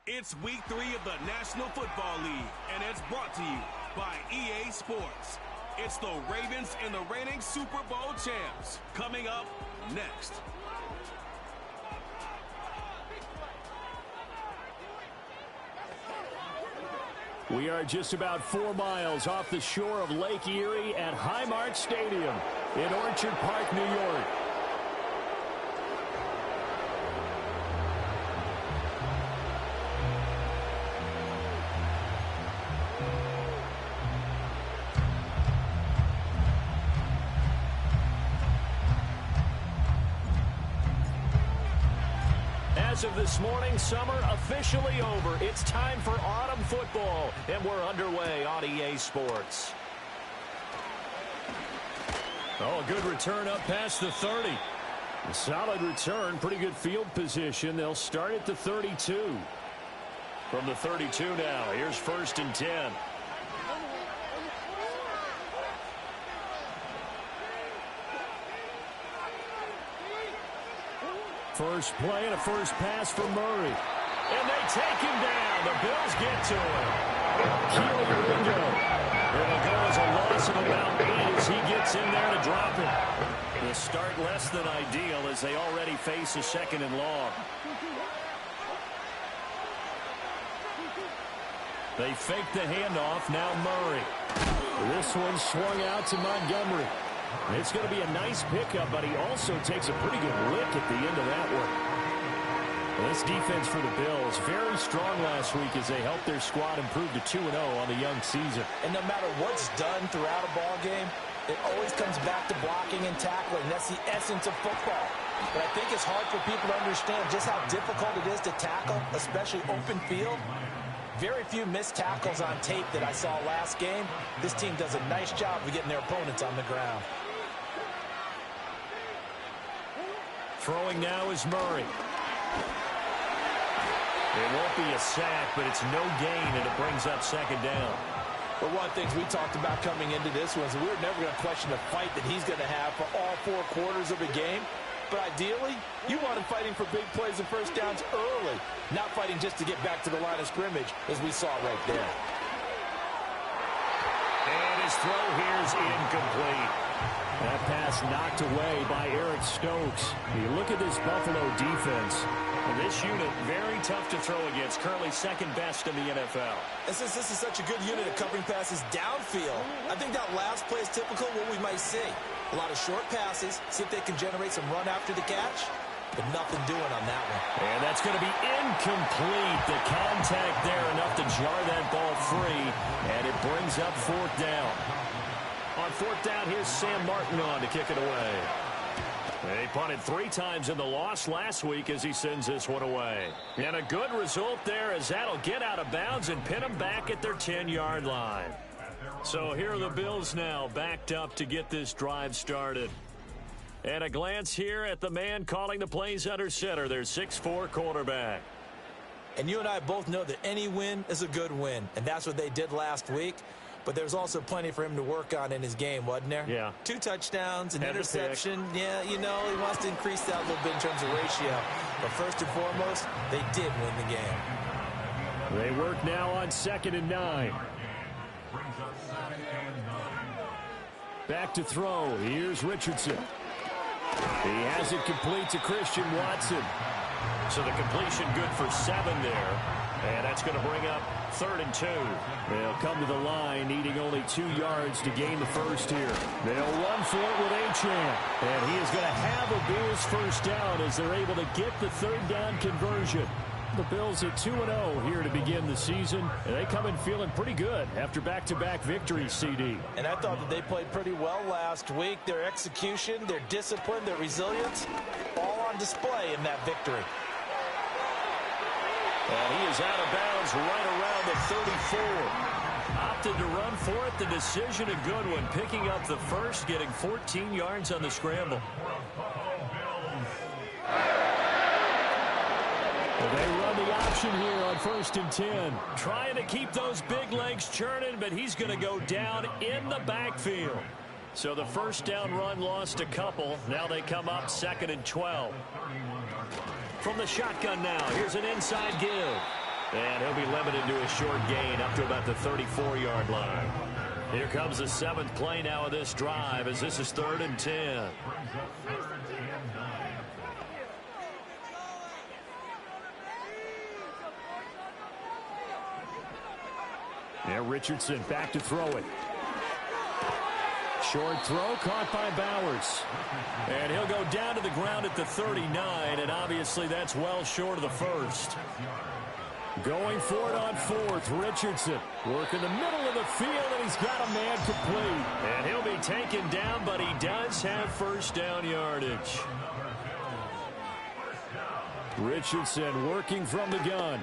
It's week 3 of the National Football League, and it's brought to you by EA Sports. It's the Ravens and the reigning Super Bowl champs. Coming up next. We are just about 4 miles off the shore of Lake Erie at Highmark Stadium in Orchard Park, New York. As of this morning, summer officially over. It's time for autumn football, and we're underway on EA Sports. Oh, a good return up past the 30. A solid return, pretty good field position. They'll start at the 32. From the 32 now, here's 1st and 10. First play and a first pass for Murray. And they take him down. The Bills get to him. Keely Ringo. It'll go as a loss of about 8 as he gets in there to drop it. The start less than ideal as they already face a 2nd and long. They fake the handoff. Now Murray. This one swung out to Montgomery. It's going to be a nice pickup, but he also takes a pretty good lick at the end of that one. This defense for the Bills, very strong last week as they helped their squad improve to 2-0 on the young season. And no matter what's done throughout a ball game, it always comes back to blocking and tackling. That's the essence of football. But I think it's hard for people to understand just how difficult it is to tackle, especially open field. Very few missed tackles on tape that I saw last game. This team does a nice job of getting their opponents on the ground. Throwing now is Murray. It won't be a sack, but it's no gain, and it brings up 2nd down. But one of the things we talked about coming into this was we're never going to question the fight that he's going to have for all 4 quarters of a game. But ideally, you want him fighting for big plays and first downs early, not fighting just to get back to the line of scrimmage, as we saw right there. And his throw here is incomplete. That pass knocked away by Eric Stokes. You look at this Buffalo defense. Well, this unit, very tough to throw against. Currently 2nd best in the NFL. And since this is such a good unit of covering passes downfield, I think that last play is typical of what we might see. A lot of short passes, see if they can generate some run after the catch, but nothing doing on that one. And that's going to be incomplete. The contact there enough to jar that ball free, and it brings up 4th down. On 4th down, here's Sam Martin on to kick it away. They punted 3 times in the loss last week as he sends this one away. And a good result there as that'll get out of bounds and pin them back at their 10-yard line. So here are the Bills now backed up to get this drive started. And a glance here at the man calling the plays under center, their 6'4" quarterback. And you and I both know that any win is a good win, and that's what they did last week. But there's also plenty for him to work on in his game, wasn't there? Yeah. 2 touchdowns, an interception. Yeah, you know, he wants to increase that a little bit in terms of ratio. But first and foremost, they did win the game. They work now on 2nd and 9. Back to throw. Here's Richardson. He has it complete to Christian Watson. So the completion good for 7 there. And that's going to bring up 3rd and 2. They'll come to the line, needing only 2 yards to gain the first here. They'll run for it with Achane. And he is going to have a Bills first down as they're able to get the 3rd down conversion. The Bills at 2-0 here to begin the season. And they come in feeling pretty good after back-to-back victories, CD. And I thought that they played pretty well last week. Their execution, their discipline, their resilience, all on display in that victory. And he is out of bounds right around the 34. Opted to run for it. The decision a good one. Picking up the first, getting 14 yards on the scramble. They run the option here on 1st and 10. Trying to keep those big legs churning, but he's going to go down in the backfield. So the first down run lost a couple. Now they come up 2nd and 12. From the shotgun now, here's an inside give. And he'll be limited to a short gain up to about the 34-yard line. Here comes the 7th play now of this drive as this is 3rd and 10. Yeah, Richardson back to throw it. Short throw caught by Bowers. And he'll go down to the ground at the 39, and obviously that's well short of the first. Going for it on 4th, Richardson. Work in the middle of the field, and he's got a man complete. And he'll be taken down, but he does have first down yardage. Richardson working from the gun.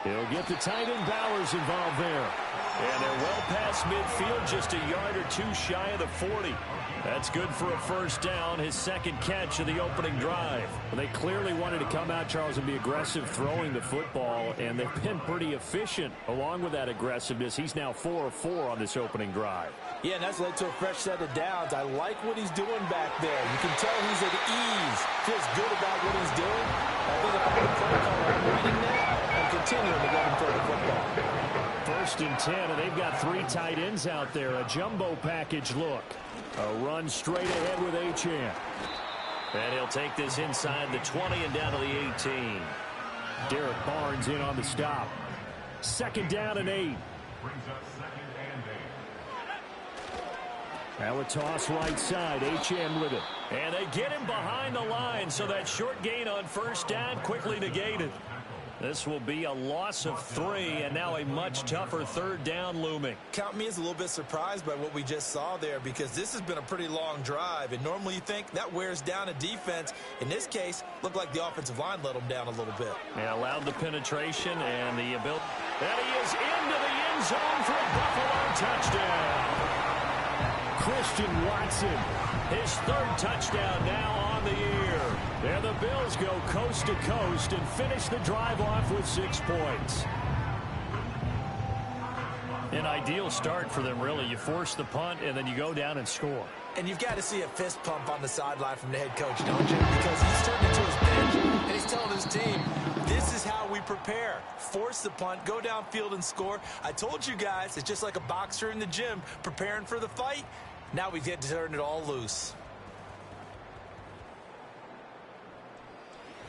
He'll get the tight end Bowers involved there. And they're well past midfield, just a yard or two shy of the 40. That's good for a first down, his 2nd catch of the opening drive. Well, they clearly wanted to come out, Charles, and be aggressive throwing the football, and they've been pretty efficient along with that aggressiveness. He's now 4 of 4 on this opening drive. Yeah, and that's led to a fresh set of downs. I like what he's doing back there. You can tell he's at ease, feels good about what he's doing. I think if I'm the play caller, I'm reading that and continuing to let him throw the football. 1st and 10, and they've got 3 tight ends out there. A jumbo package look. A run straight ahead with Achane. And he'll take this inside the 20 and down to the 18. Derek Barnes in on the stop. 2nd down and 8. Now a toss right side. Achane with it. And they get him behind the line, so that short gain on first down quickly negated. This will be a loss of 3, and now a much tougher 3rd down looming. Count me as a little bit surprised by what we just saw there, because this has been a pretty long drive, and normally you think that wears down a defense. In this case, looked like the offensive line let them down a little bit. Yeah, allowed the penetration and the ability. And he is into the end zone for a Buffalo touchdown. Christian Watson. His 3rd touchdown now on the year. And the Bills go coast to coast and finish the drive off with 6 points. An ideal start for them, really. You force the punt, and then you go down and score. And you've got to see a fist pump on the sideline from the head coach, don't you? Because he's turning to his bench, and he's telling his team, this is how we prepare. Force the punt, go downfield and score. I told you guys, it's just like a boxer in the gym preparing for the fight. Now we get to turn it all loose.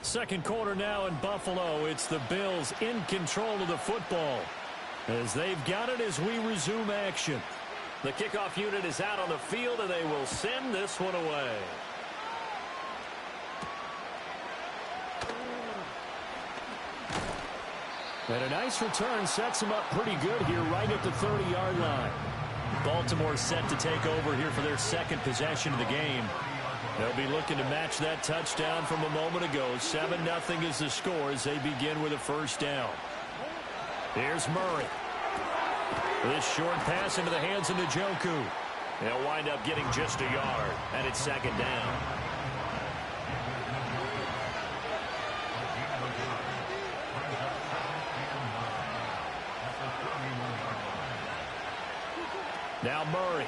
2nd quarter now in Buffalo. It's the Bills in control of the football as they've got it as we resume action. The kickoff unit is out on the field, and they will send this one away. And a nice return sets them up pretty good here right at the 30-yard line. Baltimore set to take over here for their 2nd possession of the game. They'll be looking to match that touchdown from a moment ago. 7-0 is the score as they begin with a first down. Here's Murray. This short pass into the hands of Njoku. They'll wind up getting just a yard, and it's 2nd down. Now Murray.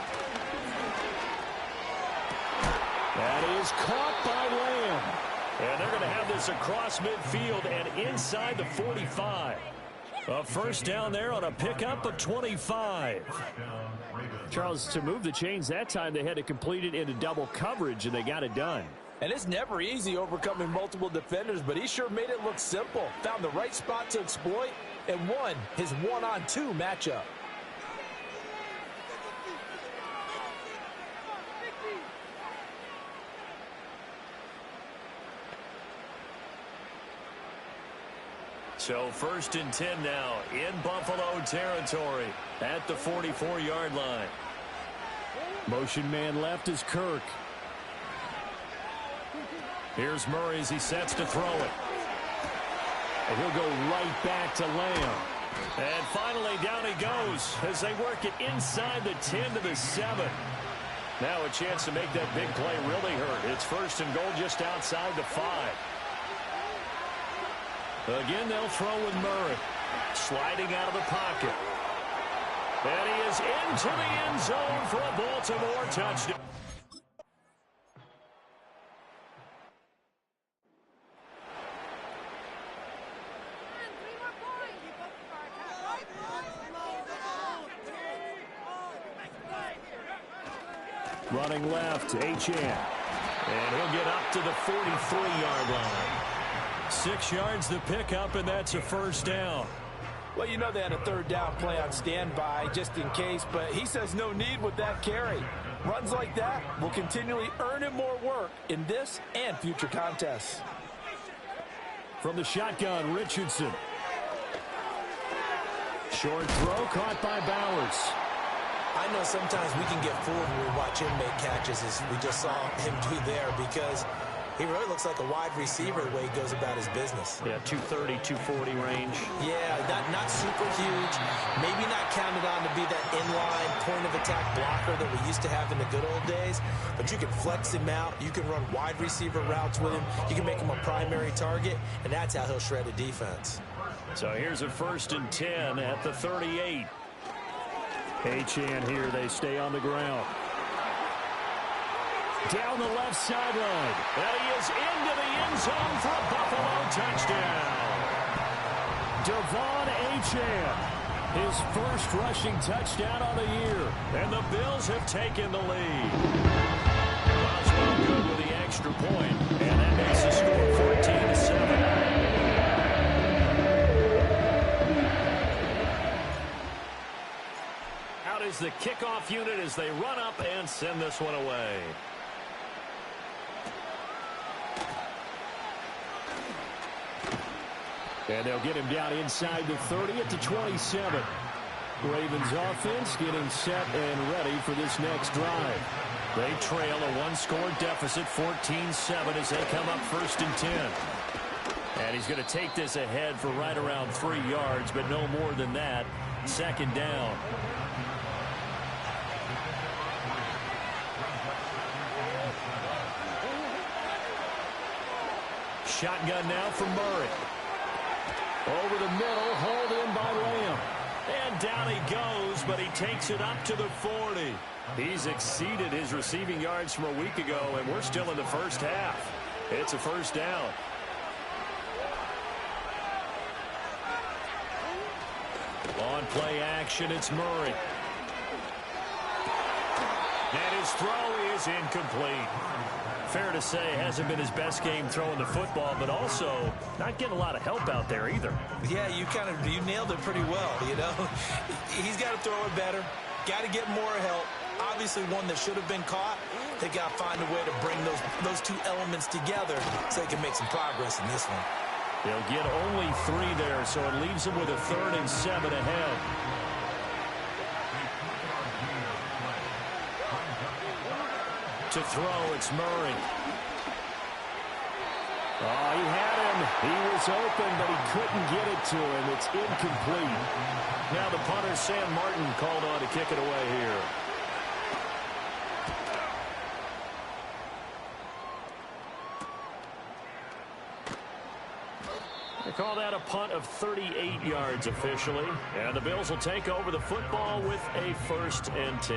That is caught by Lamb. And they're going to have this across midfield and inside the 45. A first down there on a pickup of 25. Charles, to move the chains that time, they had to complete it into double coverage, and they got it done. And it's never easy overcoming multiple defenders, but he sure made it look simple. Found the right spot to exploit and won his 1-on-2 matchup. So 1st and 10 now in Buffalo territory at the 44-yard line. Motion man left is Kirk. Here's Murray as he sets to throw it. And he'll go right back to Lamb. And finally down he goes as they work it inside the 10 to the 7. Now a chance to make that big play really hurt. It's 1st and goal just outside the 5. Again, they'll throw with Murray. Sliding out of the pocket. And he is into the end zone for a Baltimore touchdown. Running left, Achane. And he'll get up to the 43-yard line. 6 yards the pickup, and that's a first down. Well, you know they had a third down play on standby just in case, but he says no need with that carry. Runs like that will continually earn him more work in this and future contests. From the shotgun, Richardson. Short throw caught by Bowers. I know sometimes we can get fooled when we watch him make catches, as we just saw him do there, because he really looks like a wide receiver the way he goes about his business. Yeah, 230, 240 range. Yeah, not super huge. Maybe not counted on to be that inline point-of-attack blocker that we used to have in the good old days, but you can flex him out. You can run wide receiver routes with him. You can make him a primary target, and that's how he'll shred a defense. So here's a 1st and 10 at the 38. Achane here, they stay on the ground. Down the left sideline. And he is into the end zone for a Buffalo touchdown. Devon Achane, his first rushing touchdown of the year. And the Bills have taken the lead. Boswell good with the extra point, and that makes the score 14-7. Is the kickoff unit as they run up and send this one away. And they'll get him down inside the 30 at the 27. Ravens offense getting set and ready for this next drive. They trail a one-score deficit, 14-7, as they come up 1st and 10. And he's going to take this ahead for right around 3 yards, but no more than that. 2nd down. Shotgun now for Murray. Over the middle, hauled in by Lamb. And down he goes, but he takes it up to the 40. He's exceeded his receiving yards from a week ago, and we're still in the first half. It's a 1st down. On play action, it's Murray. And his throw is incomplete. Fair to say, hasn't been his best game throwing the football, but also not getting a lot of help out there either. Yeah, you nailed it pretty well, you know. He's got to throw it better, got to get more help. Obviously one that should have been caught. They got to find a way to bring those two elements together so they can make some progress in this one. They'll get only 3 there, so it leaves them with a 3rd and 7 ahead. To throw, it's Murray. Oh, he had him. He was open, but he couldn't get it to him. It's incomplete. Now the punter, Sam Martin, called on to kick it away here. They call that a punt of 38 yards officially. And the Bills will take over the football with a 1st and 10.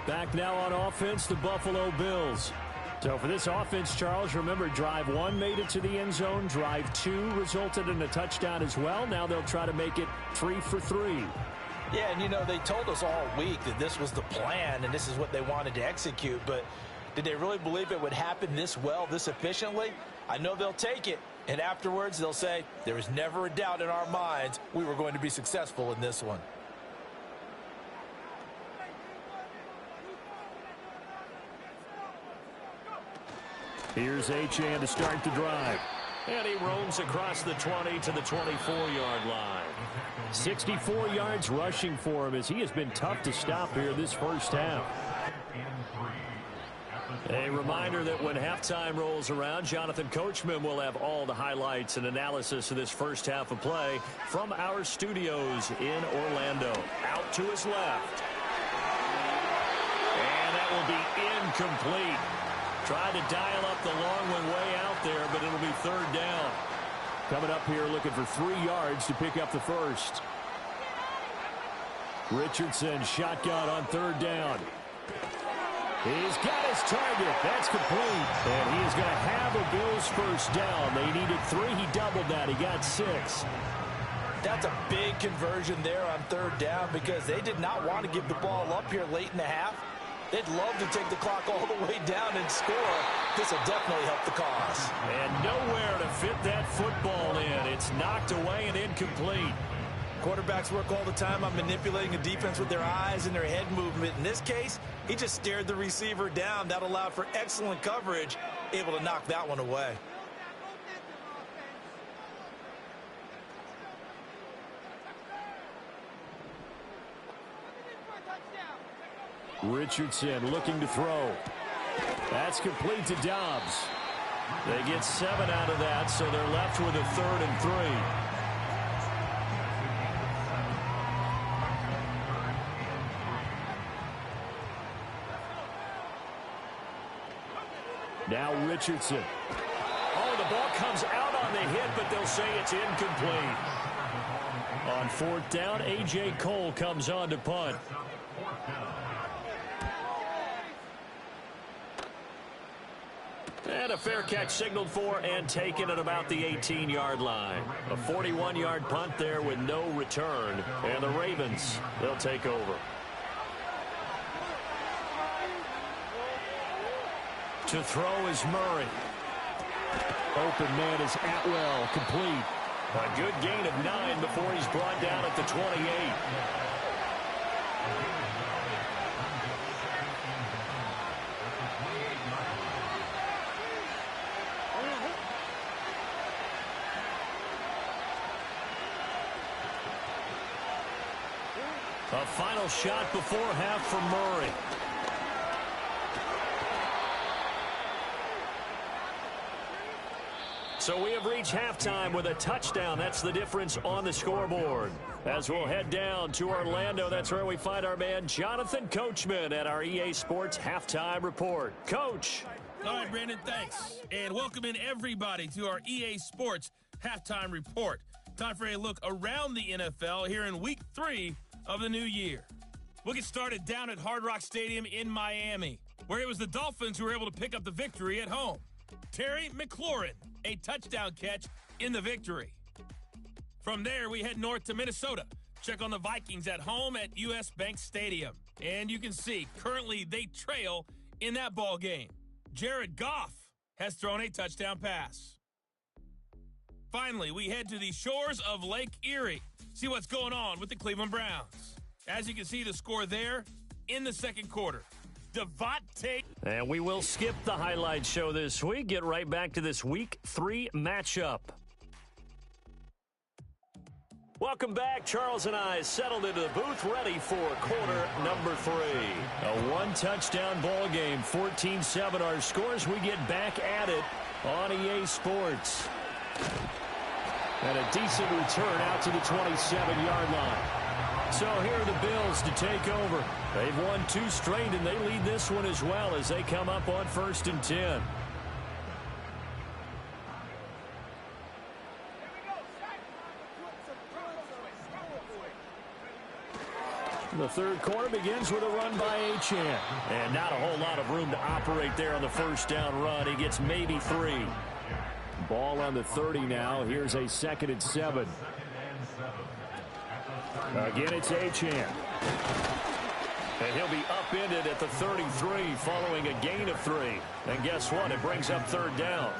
Back now on offense, the Buffalo Bills. So for this offense, Charles, remember, drive 1 made it to the end zone. Drive 2 resulted in a touchdown as well. Now they'll try to make it 3 for 3. Yeah, and you know, they told us all week that this was the plan and this is what they wanted to execute. But did they really believe it would happen this well, this efficiently? I know they'll take it. And afterwards, they'll say, there was never a doubt in our minds we were going to be successful in this one. Here's Achane to start the drive. And he roams across the 20 to the 24-yard line. 64 yards rushing for him as he has been tough to stop here this first half. A reminder that when halftime rolls around, Jonathan Coachman will have all the highlights and analysis of this first half of play from our studios in Orlando. Out to his left. And that will be incomplete. Tried to dial up the long one way out there, but it'll be 3rd down. Coming up here looking for 3 yards to pick up the first. Richardson shotgun on third down. He's got his target. That's complete. And he is going to have the Bills first down. They needed 3. He doubled that. He got 6. That's a big conversion there on third down because they did not want to give the ball up here late in the half. They'd love to take the clock all the way down and score. This will definitely help the cause. And nowhere to fit that football in. It's knocked away and incomplete. Quarterbacks work all the time on manipulating a defense with their eyes and their head movement. In this case, he just stared the receiver down. That allowed for excellent coverage, able to knock that one away. Richardson looking to throw. That's complete to Dobbs. They get 7 out of that, so they're left with a 3rd and 3. Now Richardson. Oh, the ball comes out on the hit, but they'll say it's incomplete. On 4th down, A.J. Cole comes on to punt. And a fair catch signaled for and taken at about the 18-yard line. A 41-yard punt there with no return. And the Ravens, they'll take over. To throw is Murray. Open man is Atwell, complete. A good gain of 9 before he's brought down at the 28. A final shot before half for Murray. So we have reached halftime with a touchdown. That's the difference on the scoreboard. As we'll head down to Orlando, that's where we find our man Jonathan Coachman at our EA Sports Halftime Report. Coach. All right, Brandon, thanks. And welcome in everybody to our EA Sports Halftime Report. Time for a look around the NFL here in Week 3 of the new year. We'll get started down at Hard Rock Stadium in Miami, where it was the Dolphins who were able to pick up the victory at home. Terry McLaurin, a touchdown catch in the victory. From there, we head north to Minnesota. Check on the Vikings at home at U.S. Bank Stadium. And you can see, currently they trail in that ball game. Jared Goff has thrown a touchdown pass. Finally, we head to the shores of Lake Erie. See what's going on with the Cleveland Browns. As you can see, the score there in the second quarter. Devontae. And we will skip the highlight show this week. Get right back to this Week 3 matchup. Welcome back. Charles and I settled into the booth, ready for quarter number 3. A one-touchdown ball game, 14-7 our scores. We get back at it on EA Sports. And a decent return out to the 27-yard line. So here are the Bills to take over. They've won 2 straight, and they lead this one as well as they come up on 1st and 10. The third quarter begins with a run by Achane. And not a whole lot of room to operate there on the first down run. He gets maybe 3. Ball on the 30 now. Here's a 2nd and 7. Again, it's Achane. And he'll be upended at the 33 following a gain of 3. And guess what? It brings up 3rd down.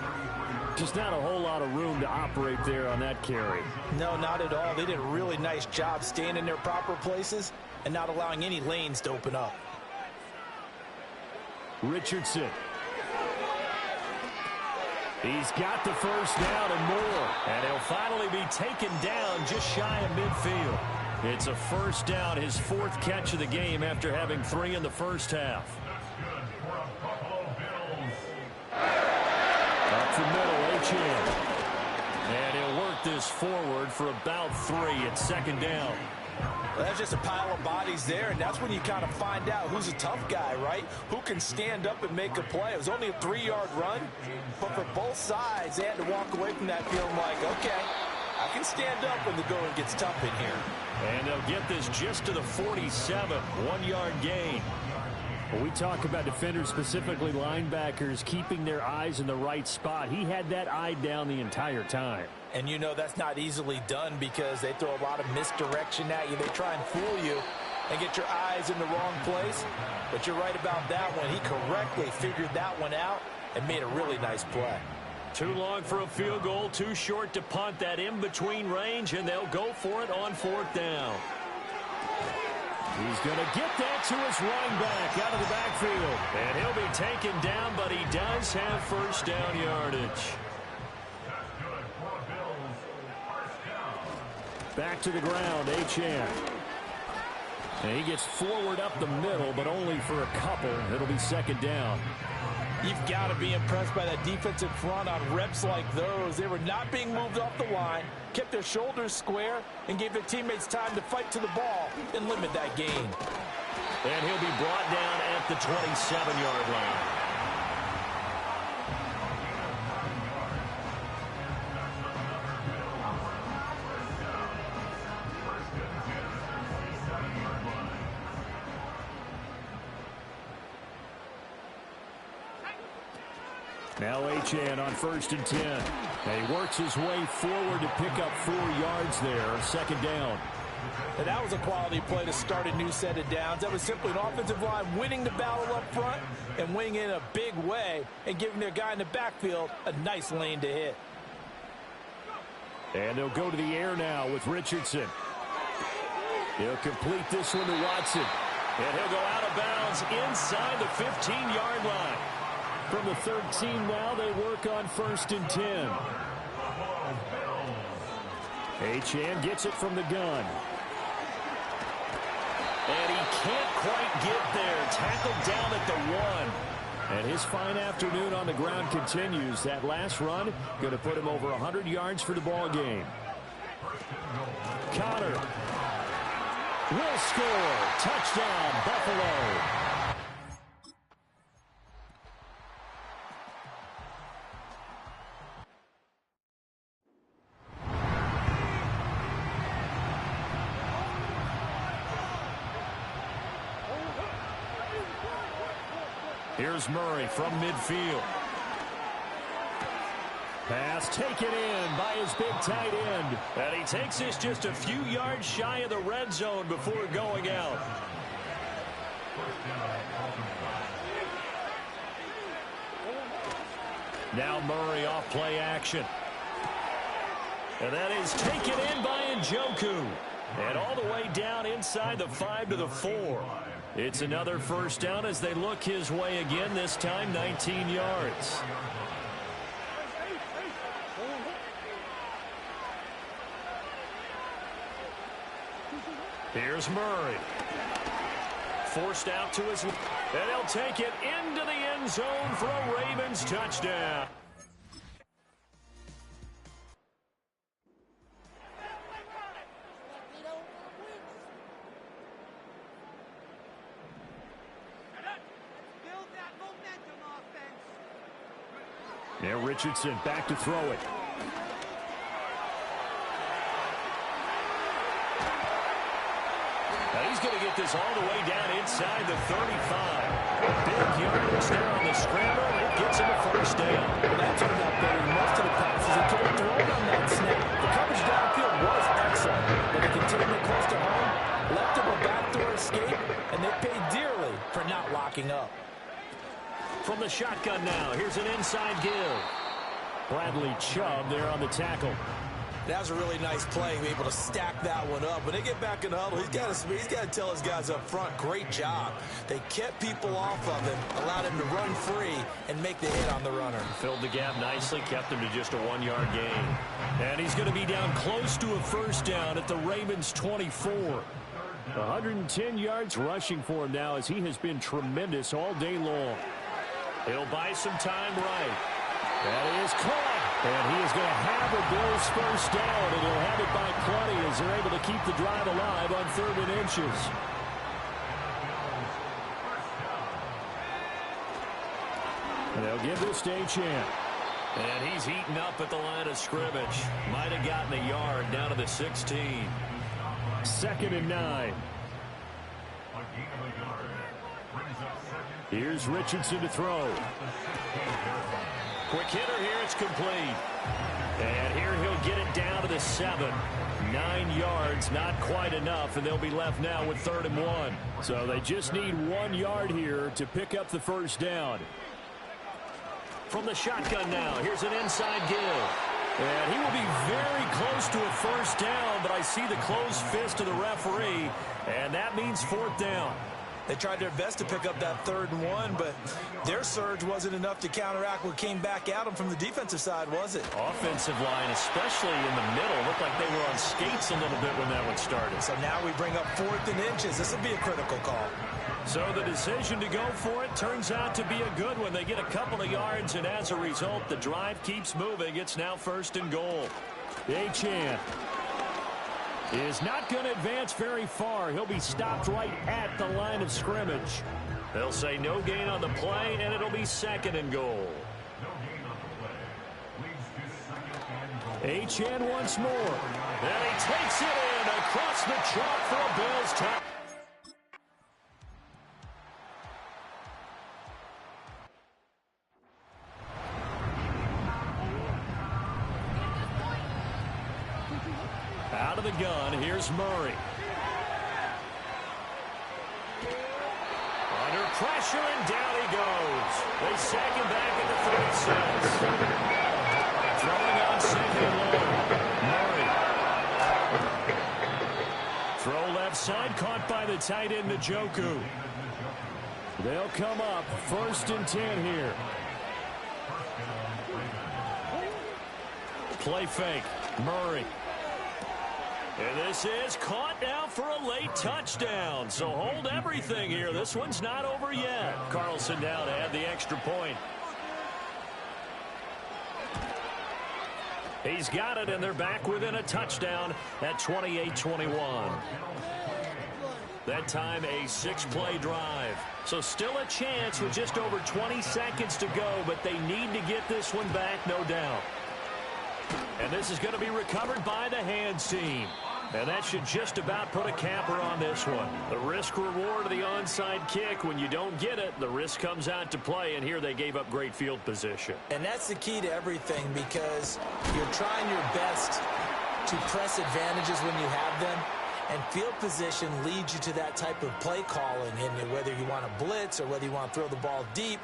Just not a whole lot of room to operate there on that carry. No, not at all. They did a really nice job staying in their proper places and not allowing any lanes to open up. Richardson. He's got the first down and more. And he'll finally be taken down just shy of midfield. It's a first down, his 4th catch of the game after having 3 in the first half. Up the middle, Achane. And he'll work this forward for about 3 at 2nd down. Well, that's just a pile of bodies there, and that's when you kind of find out who's a tough guy, right? Who can stand up and make a play. It was only a 3-yard run, but for both sides, they had to walk away from that feeling like, okay, I can stand up when the going gets tough in here. And they'll get this just to the 47, 1-yard gain. When we talk about defenders, specifically linebackers, keeping their eyes in the right spot, he had that eye down the entire time. And you know that's not easily done because they throw a lot of misdirection at you. They try and fool you and get your eyes in the wrong place. But you're right about that one. He correctly figured that one out and made a really nice play. Too long for a field goal, too short to punt. That in-between range, and they'll go for it on 4th down. He's going to get that to his running back out of the backfield. And he'll be taken down, but he does have first down yardage. Back to the ground, Achane. And he gets forward up the middle, but only for a couple. It'll be 2nd down. You've got to be impressed by that defensive front on reps like those. They were not being moved off the line, kept their shoulders square, and gave their teammates time to fight to the ball and limit that gain. And he'll be brought down at the 27-yard line. Now Achane on 1st and 10. And he works his way forward to pick up 4 yards there. 2nd down. And that was a quality play to start a new set of downs. That was simply an offensive line winning the battle up front and winning in a big way and giving their guy in the backfield a nice lane to hit. And they'll go to the air now with Richardson. He'll complete this one to Watson. And he'll go out of bounds inside the 15-yard line. From the 13 now, they work on 1st and 10. Achane gets it from the gun. And he can't quite get there. Tackled down at the 1. And his fine afternoon on the ground continues. That last run going to put him over 100 yards for the ball game. Connor will score. Touchdown, Buffalo. Here's Murray from midfield. Pass taken in by his big tight end. And he takes this just a few yards shy of the red zone before going out. Now Murray off play action. And that is taken in by Njoku. And all the way down inside the 5 to the 4. It's another first down as they look his way again, this time 19 yards. Here's Murray. Forced out to his... And he'll take it into the end zone for a Ravens touchdown. Now Richardson back to throw it. Now he's going to get this all the way down inside the 35. Big yardage there on the scramble. It gets him a first down. That turned out better than most of the passes until he threw it on that snap. The coverage downfield was excellent, but they continued it close to home, left him a backdoor escape, and they paid dearly for not locking up. From the shotgun now, here's an inside give. Bradley Chubb there on the tackle. That was a really nice play, be able to stack that one up. When they get back in the huddle, he's got to tell his guys up front, great job. They kept people off of him, allowed him to run free, and make the hit on the runner. Filled the gap nicely, kept him to just a 1-yard gain. And he's going to be down close to a first down at the Ravens 24. 110 yards rushing for him now as he has been tremendous all day long. He'll buy some time right. That is caught. And he is going to have the Bills first down, and he'll have it by plenty as they're able to keep the drive alive on 3rd and inches. And they'll give this to Achane. And he's eaten up at the line of scrimmage. Might have gotten a yard down to the 16. 2nd and 9. Here's Richardson to throw. Quick hitter here, it's complete. And here he'll get it down to the 7. 9 yards, not quite enough, and they'll be left now with 3rd and 1. So they just need 1 yard here to pick up the first down. From the shotgun now, here's an inside give. And he will be very close to a first down, but I see the closed fist of the referee, and that means 4th down. They tried their best to pick up that 3rd and 1, but their surge wasn't enough to counteract what came back at them from the defensive side, was it? Offensive line, especially in the middle, looked like they were on skates a little bit when that one started. So now we bring up 4th and inches. This will be a critical call. So the decision to go for it turns out to be a good one. They get a couple of yards, and as a result, the drive keeps moving. It's now 1st and goal. Achane is not going to advance very far. He'll be stopped right at the line of scrimmage. They'll say no gain on the play, and it'll be 2nd and goal. Achane once more. And he takes it in across the chalk for a Bills touchdown. Out of the gun, here's Murray. Under pressure, and down he goes. They sack him back at the 36. Throwing on 2nd and long. Murray. Throw left side, caught by the tight end, Njoku. They'll come up, 1st and 10 here. Play fake, Murray. And this is caught now for a late touchdown. So hold everything here. This one's not over yet. Carlson now to add the extra point. He's got it, and they're back within a touchdown at 28-21. That time a 6-play drive. So still a chance with just over 20 seconds to go, but they need to get this one back, no doubt. And this is going to be recovered by the hands team. And that should just about put a capper on this one. The risk-reward of the onside kick. When you don't get it, the risk comes out to play, and here they gave up great field position. And that's the key to everything, because you're trying your best to press advantages when you have them, and field position leads you to that type of play calling. And whether you want to blitz or whether you want to throw the ball deep,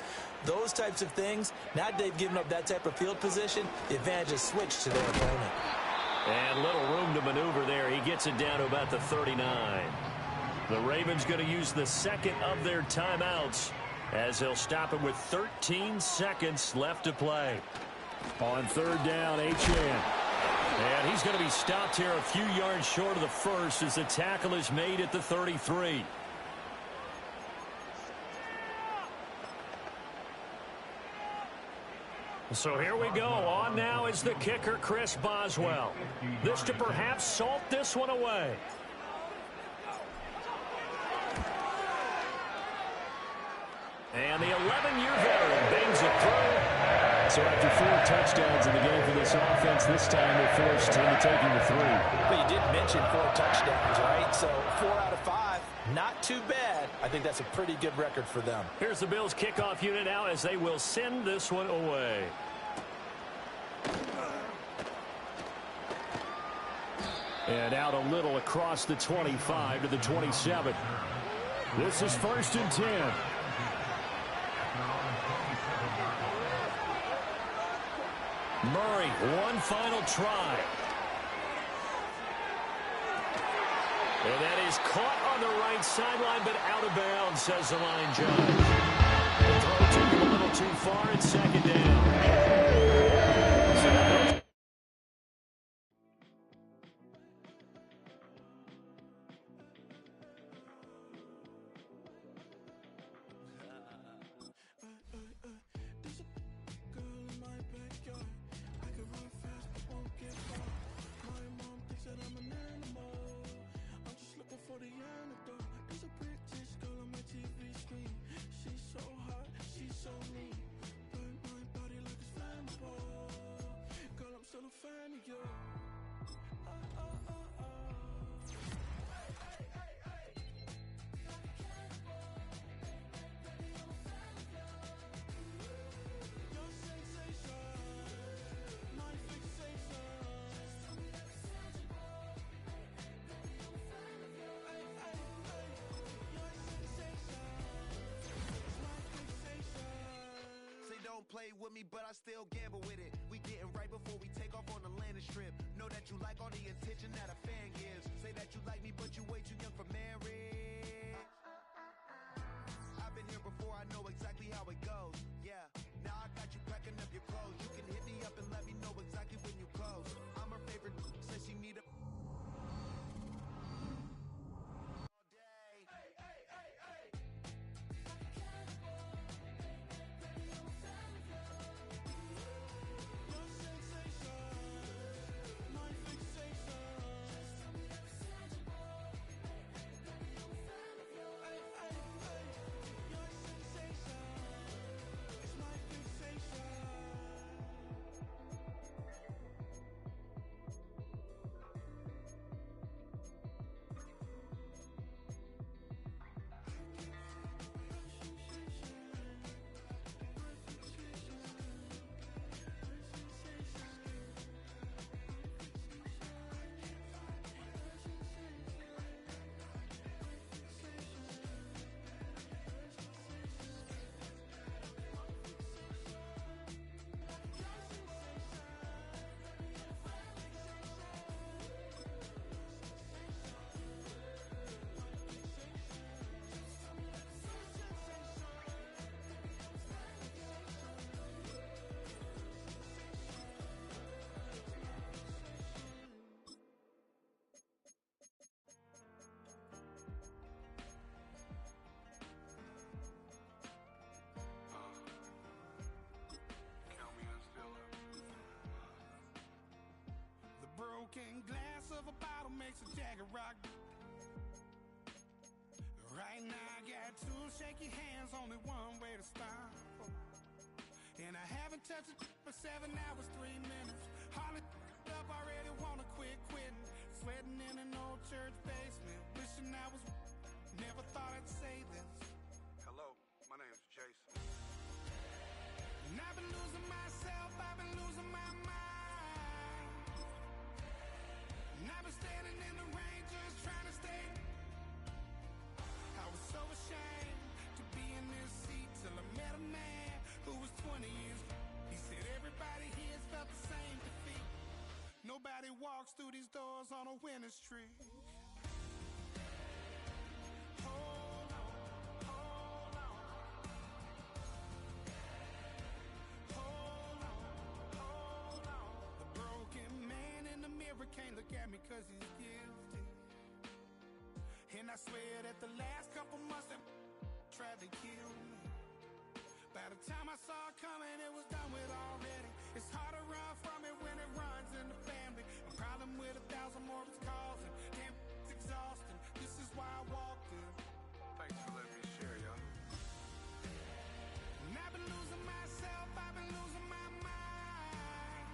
those types of things, now they've given up that type of field position, the advantage is switched to their opponent. And little room to maneuver there. He gets it down to about the 39. The Ravens going to use the 2nd of their timeouts as they'll stop it with 13 seconds left to play. On 3rd down, Achane. And he's going to be stopped here a few yards short of the first as the tackle is made at the 33. So here we go. On now is the kicker, Chris Boswell. This to perhaps salt this one away. And the 11-year veteran bangs it through. So after 4 touchdowns in the game for this offense, this time they're forced into taking the 3. But you did mention 4 touchdowns, right? So 4 out of 5, not too bad. I think that's a pretty good record for them. Here's the Bills kickoff unit now as they will send this one away. And out a little across the 25 to the 27. This is 1st and 10. Murray, one final try. And that is caught on the right sideline, but out of bounds, says the line judge. The throw took him a little too far, and 2nd down. me, but I still gamble with it. We getting right before we take off on the landing strip. Know that you like all the attention that a fan gives. Say that you like me, but you way too young for marriage. I've been here before, I know exactly how it goes. Yeah, now I got you packing up your clothes. You can hit me up and let me know exactly when you close. I'm her favorite, says she need a all day. Hey, hey, hey, hey. Broken glass of a bottle makes a Jagger rock. Right now I got two shaky hands, only one way to stop. And I haven't touched it for 7 hours, 3 minutes. Hardly up, already wanna quit quitting. Sweating in an old church basement, wishing I was. Never thought I'd say this. Hello, my name's Jason. And I've been losing myself, I've been losing my mind. And I've been standing in the rain just trying to stay. I was so ashamed to be in this seat till I met a man who was 20 years. He said everybody here's felt the same defeat. Nobody walks through these doors on a winning streak. Hold on, hold on. Hold on, hold on. The broken man in the mirror can't look at me 'cause he's guilty. And I swear that the last couple months that tried to kill me. By the time I saw it coming, it was done with already. It's hard to run from it when it runs in the family. A problem with 1,000 more it's causing. Damn, it's exhausting. This is why I walked in. Thanks for letting me share, y'all. And I've been losing myself, I've been losing my mind.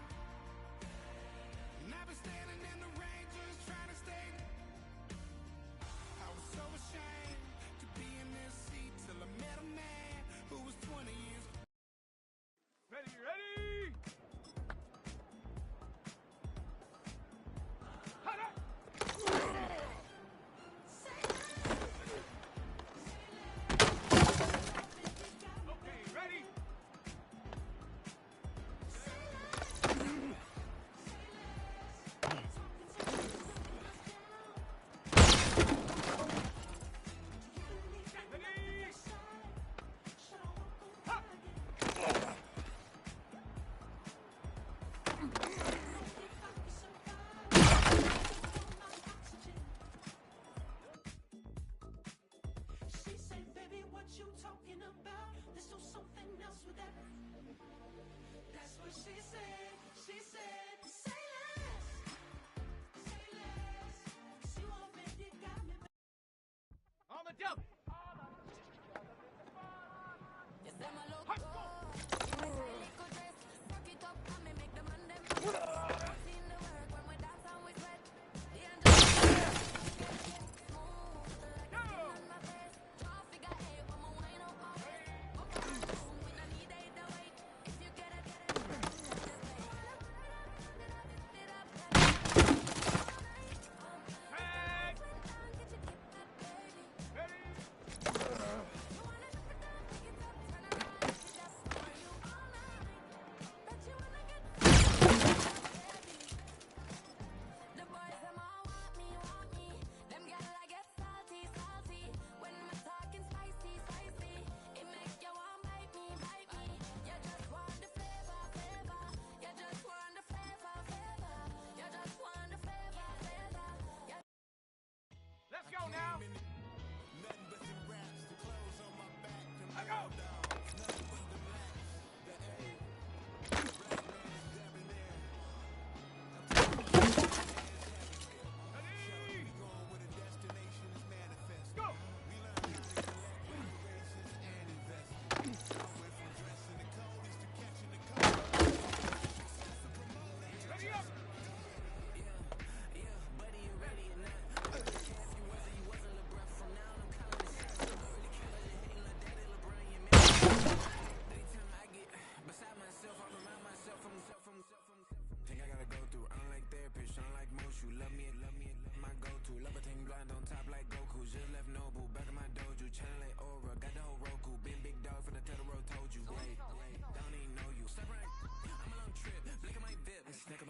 And I've been standing in the rain just trying to stay. I was so ashamed to be in this seat till I met a man who was 20 years. Ready, ready! One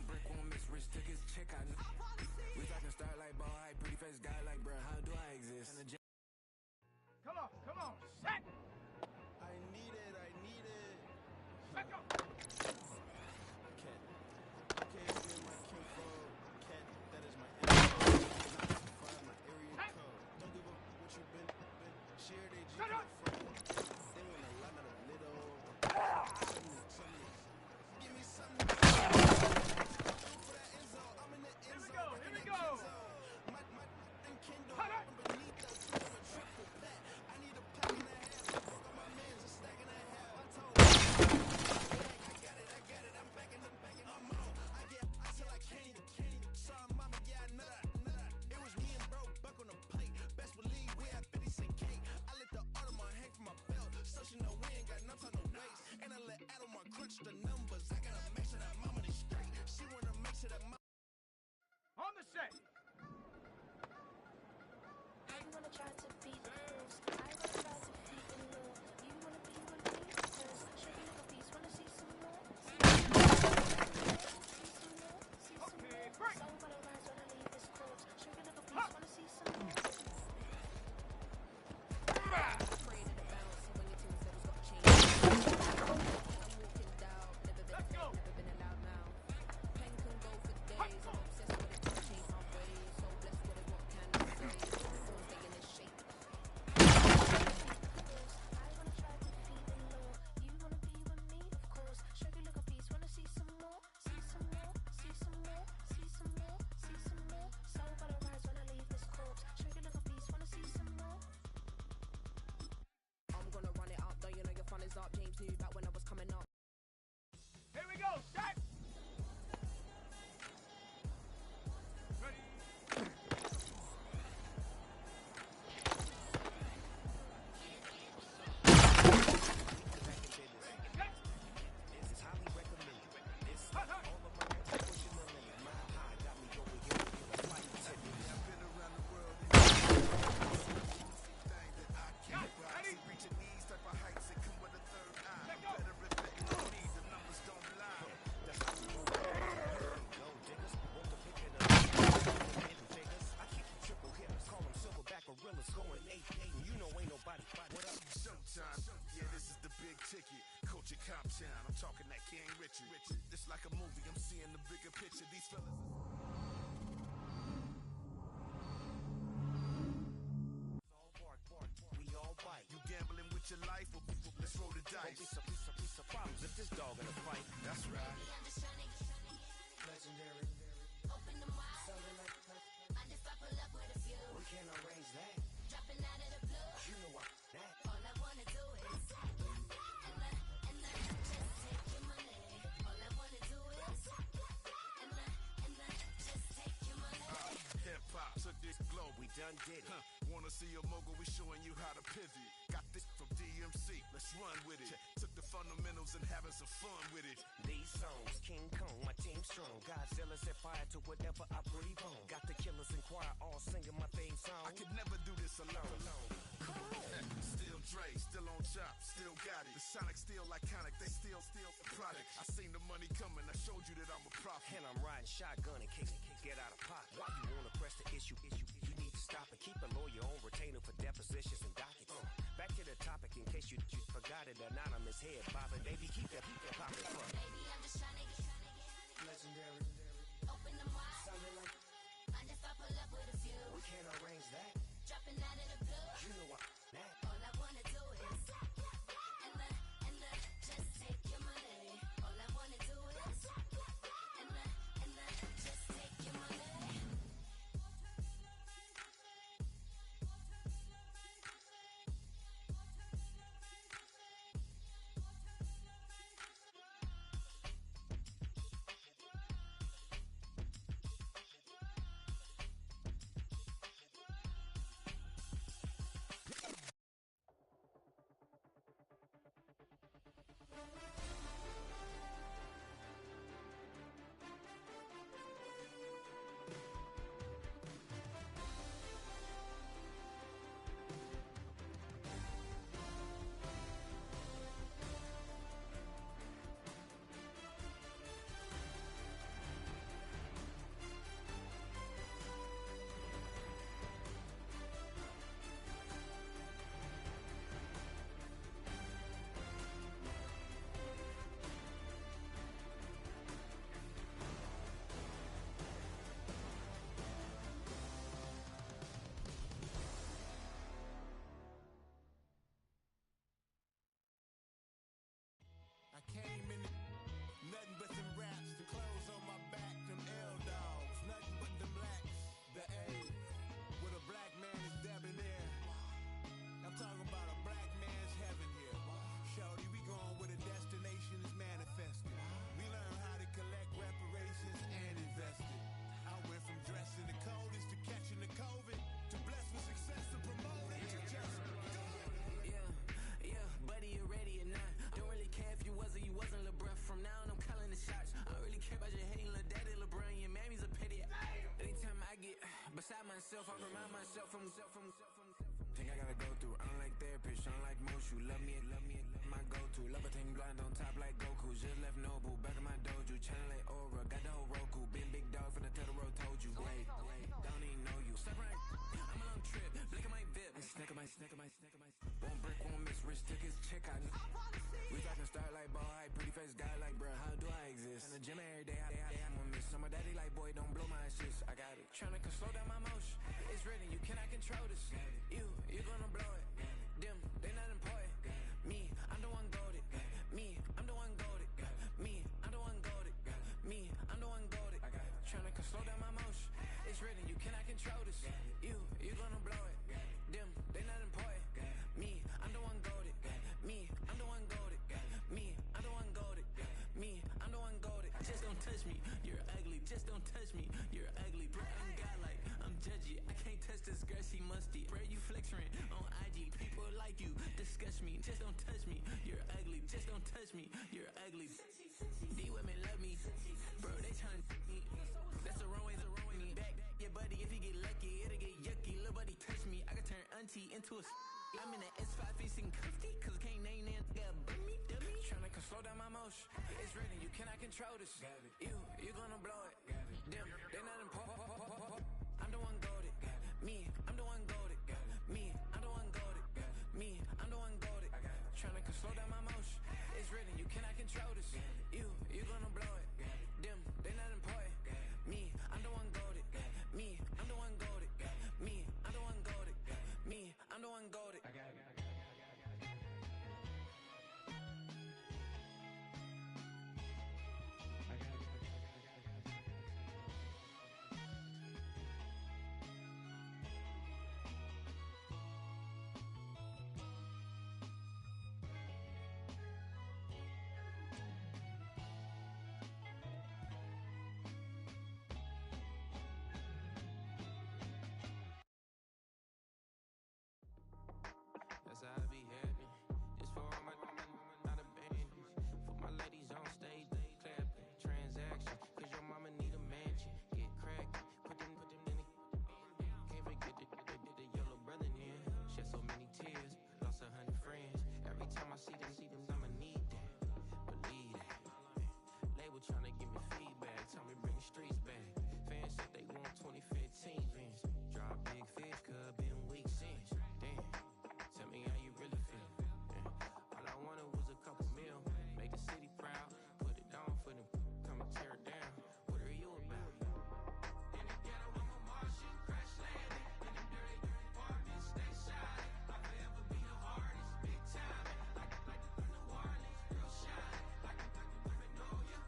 brick, one miss, rich tickets, check out. We talking starlight, ball high, pretty face guy like, bruh, how do I exist? Come on, set! I need it. Set go! Cat. Okay, my kinfolk. Cat, that is my info. Find my area code. Don't give up what you've been. Share they G from. They want a lot of little. Something. Give me something. For that end zone, I'm in the end zone. Here we go! My and Kindle. Beneath the triple plat. I need a pack and a half. Fuck on my man's a stack and a half. I told I got it. I'm backing. I'm on. I till I can't. Saw mama, yeah, nut. It was me and bro, buck on the plate. Best believe we had 50 cent cake. I let the Audemars hang from my belt. So she know we ain't got no time to waste. And I let Adelmar crunch the numbers. I gotta make sure that mama is straight. She wanna make sure that mama. On the set! I'm gonna try to beat the rules. I wanna try to beat the law. You wanna be with me? Cause show me a piece. Wanna see some more? See some more? Okay, break! So I'm gonna rise when I leave this court. Show me a piece. Wanna see some more? Let's go! I wanna try to beat the law. You wanna be with me? Of course. Show me a piece. Wanna see some more? See some more? See some more? See some more? See some more? So I'm gonna rise when I leave this court. Show me a piece. Wanna see some more? I'm gonna run it up, though you know your fun is up. James knew back when I was coming up. Here we go, set! Ready? This is highly recommended. This all of my pushing the limit. My high got me over here with a flight attendant. I've been around the world and thing that I can't rise. Reach your knees, type of heights that come with a third eye. Better reflect on me, the numbers don't lie. That's how we roll. Gold diggers, want to pick it up. Hidden figures, I keep the triple hitters. Call them silverback gorillas, going 8-8, and you know ain't nobody. What up? Showtime. Yeah, this is the big ticket. Culture Cop Town. I'm talking that King Richard. It's like a movie. I'm seeing the bigger picture. These fellas. We all bite. You gambling with your life? Well, let's roll the dice. Piece of problems if this dog in a fight. That's right. Legendary. Open them wide. Something like mind if I pull up with a few? We can't arrange that. Dropping out of the blue. You know what? That. All I wanna do is just take your money. All I wanna do is just take your money. Hip hop took this globe. We done did it. Wanna see a mogul? We showing you how to pivot. Got this from DMC. Let's run with it. Took the fundamentals and having some fun with it. These songs, King Kong, my team strong. Godzilla set fire to whatever I breathe on. Got the killers in choir all singing my theme song. I could never do this alone. Still Dre, still on chop, still got it. The Sonic still iconic, they still the product. I seen the money coming, I showed you that I'm a prophet. And I'm riding shotgun in case it get out of pocket. Why you wanna press the issue? You need to stop it. Keep a lawyer on retainer for depositions and dockets. Back to the topic in case you forgot it. Anonymous head bobbing, baby, keep that popping. Baby, I'm just trying to get legendary. Open them wide. Something like mind if I pull up with a few? We can't arrange that. Dropping out of the blue. You know what? That. All I wanna do is just take your money. All I wanna do is just take your money. myself, I remind myself from. Think I gotta go through. I don't like therapists, I don't like most. You love me, my go-to. Love a thing blind on top like Goku. Just left Nobu, back in my dojo. Channel like Aura, got the whole Roku. Been big dog from the Totoro, told you. Wait, don't even know you. Step right, I'm on trip. Blick at my VIP. Snack of my. Won't break, won't miss. Rich tickets, check out. We talking start like ball high. Pretty face guy like, bruh, how do I exist? In the gym every day, I won't miss. So my daddy like, boy, don't blow my assist. I got it. Tryna slow down my motion. It's written, you cannot control this. You gonna blow it. Them, they not important. Me, I'm the one goated. Me, I'm the one goated. Me, I'm the one goated. Me, I'm the one goated. Tryna slow down my motion. It's written, you cannot control this. You gonna blow it. Them, they not important. Me, I'm the one goated. Me, I'm the one goated. Me, I'm the one goated. Me, I'm the one goated. Just don't touch me, you're ugly. Just don't touch me, you're ugly. Bro, I'm godlike, I'm judgy. I can't touch this girl, she musty. Bro, you flexing on IG. People like you, disgust me. Just don't touch me, you're ugly. Just don't touch me, you're ugly. These women love me, bro, they tryna me. That's the wrong way, me. Back your buddy, if you get lucky, it'll get yucky. Little buddy touch me, I can turn auntie into a I'm in the S5 facing cuffy, cause I can't name that girl dummy. Tryna slow down my motion. It's written, you cannot control this. You gonna blow it. Them, they not important. I'm the one goated. Me, I'm the one goated. Me, I'm the one goated. Me, I'm the one goated. Tryna slow down my motion. It's written, you cannot control this. You gonna blow it. Them, they not important. Me, I'm the one goated. Me, I'm the one goated. Me, I'm the one goated. Me, I'm the one goated. That's how I be happy. Just for all my not abandoned. For my ladies on stage, they clapping. Transaction, cause your mama need a mansion. Get crackin', put them in the. Can't forget the yellow brother in. Shed so many tears, lost 100 friends. Every time I see them, I'ma need that. Believe that. Label tryna give me feedback, tell me bring the streets back. Fans said they want 2015 Vince. Drop big fish, cuz been weak since. Damn. Tell me how you really feel. Yeah. All I wanted was a couple mil. Make the city proud. Put it down for them. Come and tear it down. What are you about? In the ghetto, I'm a Martian. Crash landing. In the dirty apartment. Stay shiny. I'll forever be the hardest. Big time. Like the New Orleans. Real shiny. Like the Magnolia.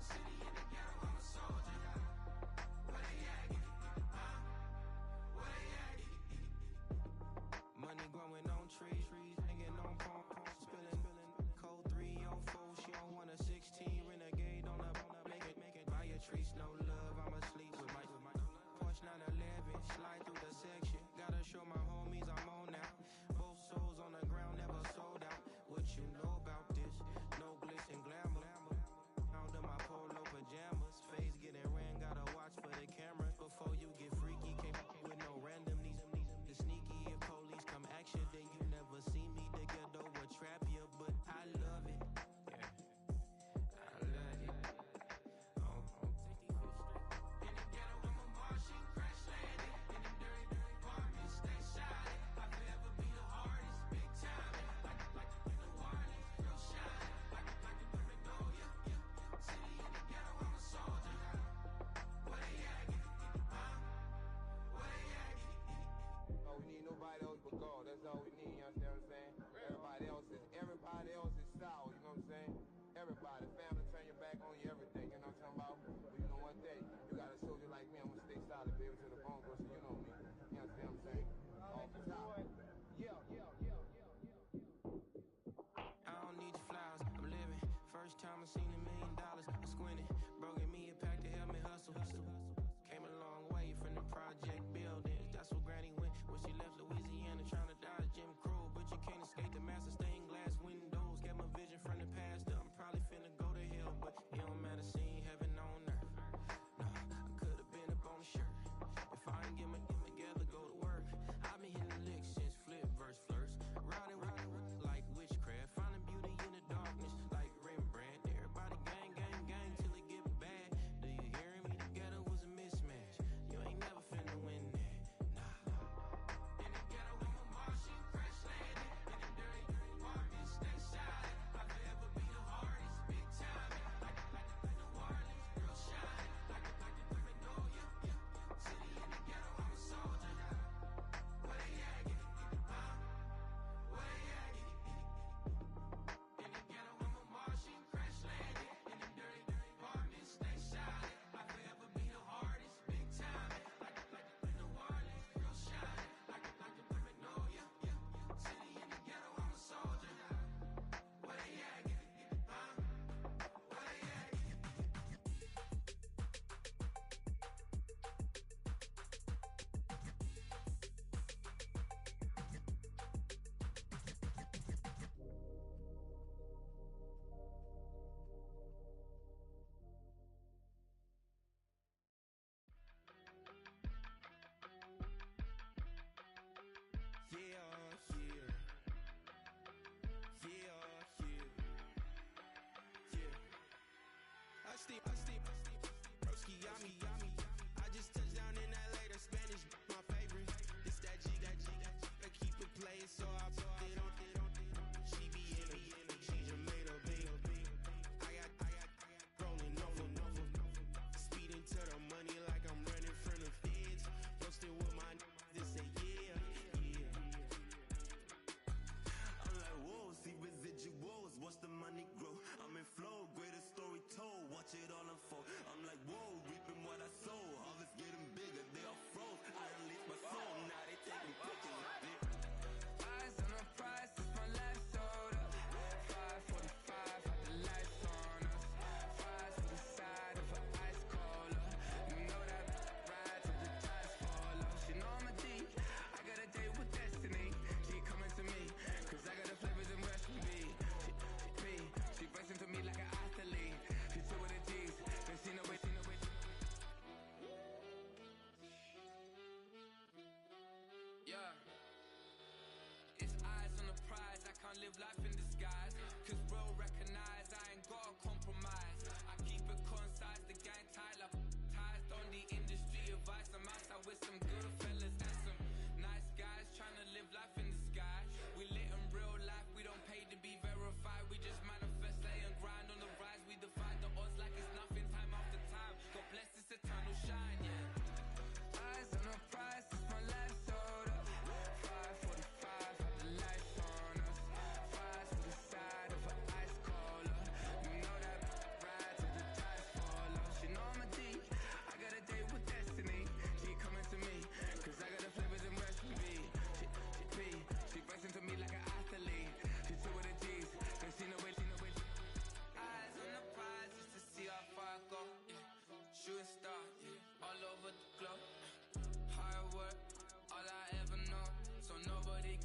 City in the ghetto, I'm a soldier. Where they at? Where they at? Money growing on trees, hanging on palm, spilling, code 3 on 4. She don't want a 16, renegade on a make it, buy a tree, no love, I'ma sleep with my Porsche 911, slide through the section, gotta show my homies I'm on now, both souls on the ground, never sold out, what you know about this, no glitz and glamour, out of my polo pajamas, face getting ran, gotta watch for the cameras, before you get freaky, can't with no random, the sneaky, if police come action, then you never see me, the ghetto will trap you, but I love it, yeah, I love it, in the ghetto, I'm a Martian, crash landing, in the dirty apartment, stay shiny, I'll forever be the hardest, big time, like the New Orleans, real shiny, like the Magnolia, city in the ghetto, I'm a soldier, where they at, where they at, Oh, we need nobody else but God. That's all we need, you understand what I'm saying? Everybody else is sour, you know what I'm saying? Everybody, family, turn your back on you, everything, you know what I'm talking about? But you know one thing, you got a soldier like me, I'm gonna stay solid, baby, to the bone, bro, so you know me. You understand what I'm saying? Off the top. I don't need your flowers, I'm living. First time I seen $1 million, I squinted. Bro, give me a pack to help me hustle. Came a long way from the project buildings. That's where Granny went when she left Louisiana, trying to dodge Jim Crow. But you can't escape the master stained glass windows. Get my vision from the past. I'm probably finna go to hell, but it don't matter, seeing heaven on earth. No, I could've been up on the shirt. If I ain't give my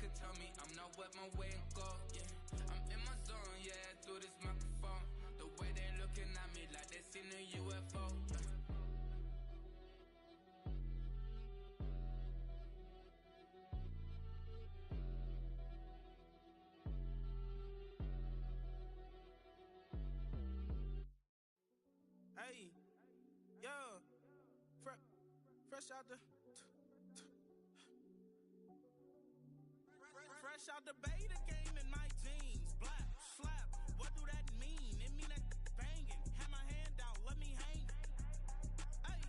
could tell me I'm not with my way and go, yeah. I'm in my zone, yeah, through this microphone. The way they looking at me like they seen a UFO. Hey, yeah, fresh out the fresh out the beta game in my jeans. Black, slap, what do that mean? It mean that banging. Have my hand out, let me hang. Hey,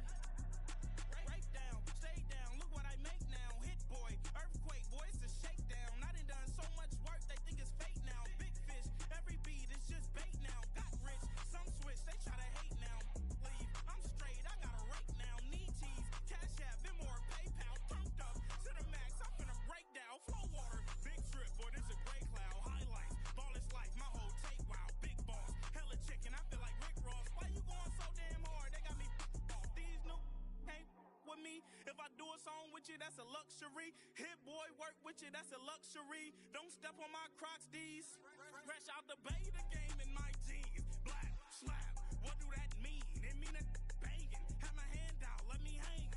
break down, stay down, look what I make now. Hit boy, earthquake, boy, it's a shakedown. I done so much work, they think it's fake now. Big fish, every beat is just bait now. Got rich, some switch, they try to hate now. Leave, I'm straight, I got a rake now. Need cheese, cash app, Venmo, PayPal. Turned up to the max, I'm finna break down. Flow water, big trip, boy, this a gray cloud. Highlights, ball is life, my whole take, wow. Big boss, hella chicken, I feel like Rick Ross. Why you going so damn hard? They got me off. These new can't with me. If I do a song with you, that's a luxury. Hit boy, work with you, that's a luxury. Don't step on my Crocs, these. Fresh out the beta game in my jeans. Black, slap, what do that mean? It mean that banging. Have my hand out, let me hang.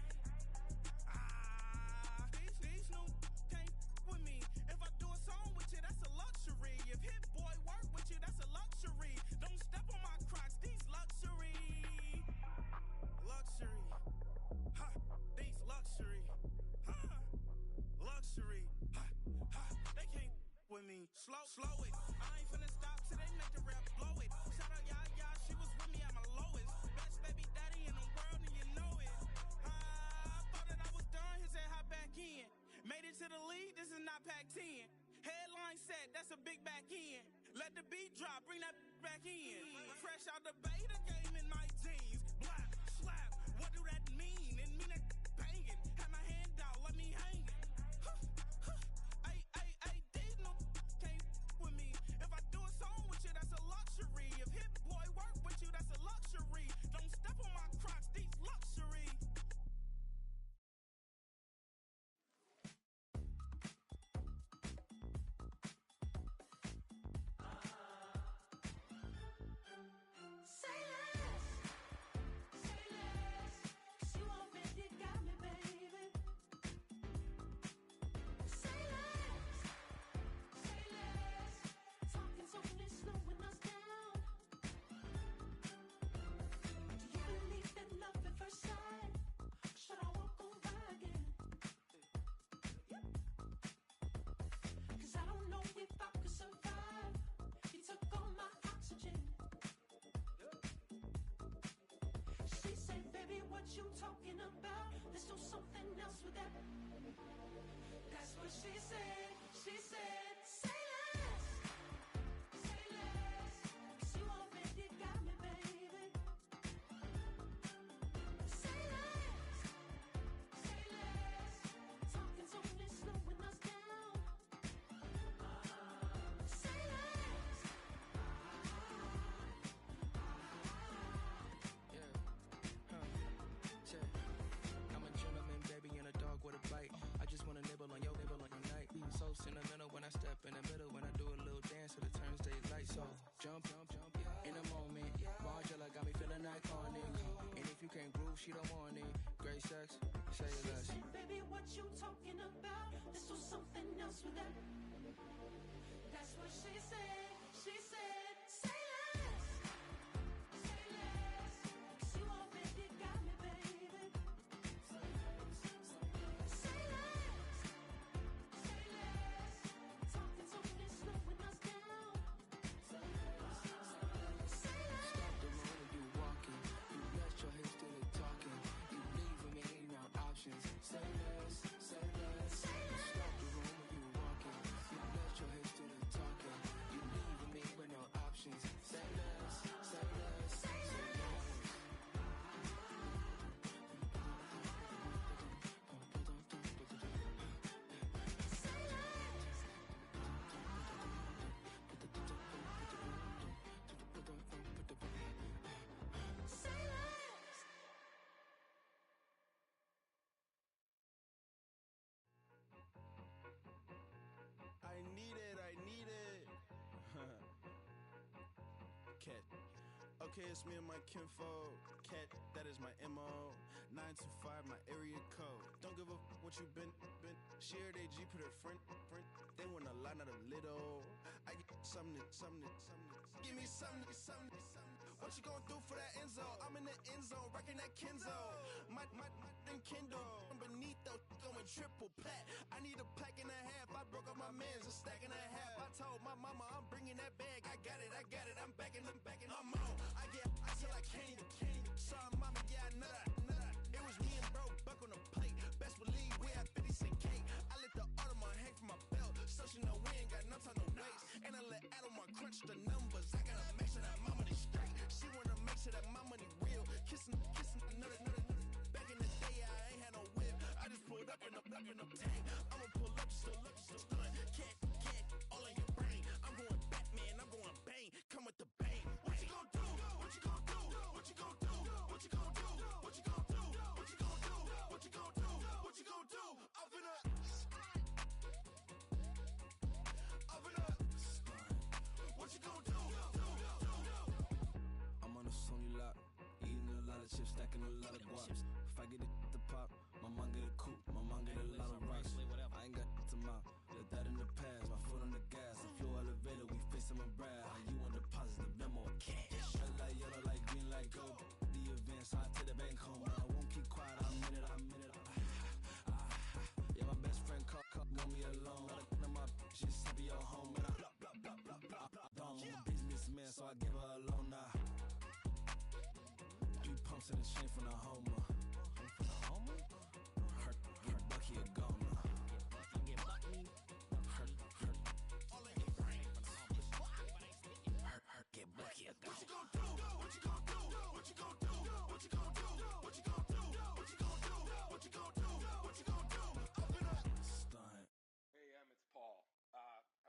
These new can't with me. If I do a song with you, that's a luxury. If hit boy work with you, that's a luxury. Don't step on my Crocs, these luxury. Luxury. Ha, these luxury. Ha, luxury. Ha, ha, they can't with me. Slow it. I ain't finna stop till they make the rap blow it. Shout out Yaya, she was with me at my lowest. Best baby daddy in the world and you know it. I thought that I was done, he said hop back in. Made it to the league, this is not Pac-10. Headline set, that's a big back end. Let the beat drop, bring that back in. Fresh out the beta game in my jeans. Black, slap, what do that mean? It mean that banging. Have my hand out, let me hang. These no can't with me. If I do a song with you, that's a luxury. If hit boy work with you, that's a luxury. Don't step on my Crocs, these luxury. Say less, 'cause you already got me, baby. Say less, talking's only slowing us down. Do you believe that love at first sight? Should I walk on by again? 'Cause I don't know if I could survive. You took all my oxygen. She said, baby, what you talking about? Let's do something else with that. That's what she said. She said, say less, 'cause you already got me, baby. Say less, talking's only slowing us down. Say less. I'm a gentleman, baby, and a dog with a bite. I just wanna nibble on your night. So sentimental when I step in the middle. When I do a little dance till it turns daylight. So jump, in a moment. Margella got me feeling iconic. And if you can't groove, she don't want it. Great sex, say She less. said, baby, what you talking about? Let's do something else with that. That's what she said. She said, say less, 'cause you already got me, baby. Say less, talking's only slowing us down. Say less. Stop the moment you walking. You rest your hips till they talking. You leaving me hating out options. Say less, say less. Stop the room when you walking. You rest your hips till they talking. You leave cat. Okay, it's me and my kinfolk. Cat, that is my MO. 925, my area code. Don't give a what you been. Shared AG, put her friend. They want a lot, not a little. I get something. Give me something. What you gonna do for that Enzo? I'm in the end zone, rocking that Kenzo. My and Kindle. I'm beneath though, going triple plat. I need a pack and a half. I broke up my mans, a stack and a half. I told my mama I'm bringing that bag. I got it. I'm backing. I'm on. I till I can't even. Sorry, mama, yeah, I know that. It was me and bro, buck on the plate. Best believe we had 50 cent cake. I let the Audemars hang from my belt, so she know we ain't got no time to waste. And I let Adelmar crunch the numbers. I gotta make sure that my money straight. She wanna make sure that my money real. Kissing another. Back in the day, I ain't had no whip. I just pulled up in the tank. I'ma pull up just to stun. Can't all in your brain. I'm going Batman. I'm going bang. Come with the bang. What you gon' do? What you gon' do? What you gon' do? What you gon' do? What you gon' do? What you gon' do? What you gon' do? What you gon' do? Up in a what you gon' do? I'm on a Sony lot, eating a lot of chips, stacking a lot of guaps. If I get it the pop, my mom get a coupe, my mom get a lot of rocks. I ain't got to mouth, let that in the past. My foot on the gas, I flew elevator, we face him and Brad. How you want deposit the memo or cash? Red light, yellow light, green light, go. The event, so I take the bank home. I won't keep quiet, I'm in it. Yeah, my best friend called, want me alone. None of my bitches be your home, and I blah. I'm a businessman, so I give her a loan now. 3 pumps in the chain from the Homer. Her Bucky a goner. Get Bucky a goner. What you gon' do? What you gon' do? What you gon' do? What you gon' do? What you gon' do? What you gon' do? What you gon' do? What you gon' do? Up in a stunt. Hey, it's Paul. I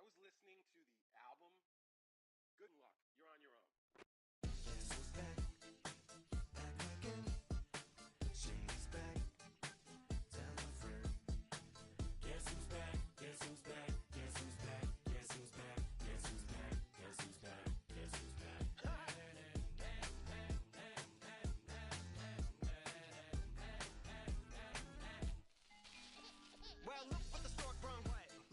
was listening to the album. Good luck. You're on your own. Guess who's back? Back again. She's back. Tell a friend. Guess who's back? Guess who's back? Guess who's back? Guess who's back? Guess who's back? Guess who's back? Guess who's back? Well, look what the stork brung.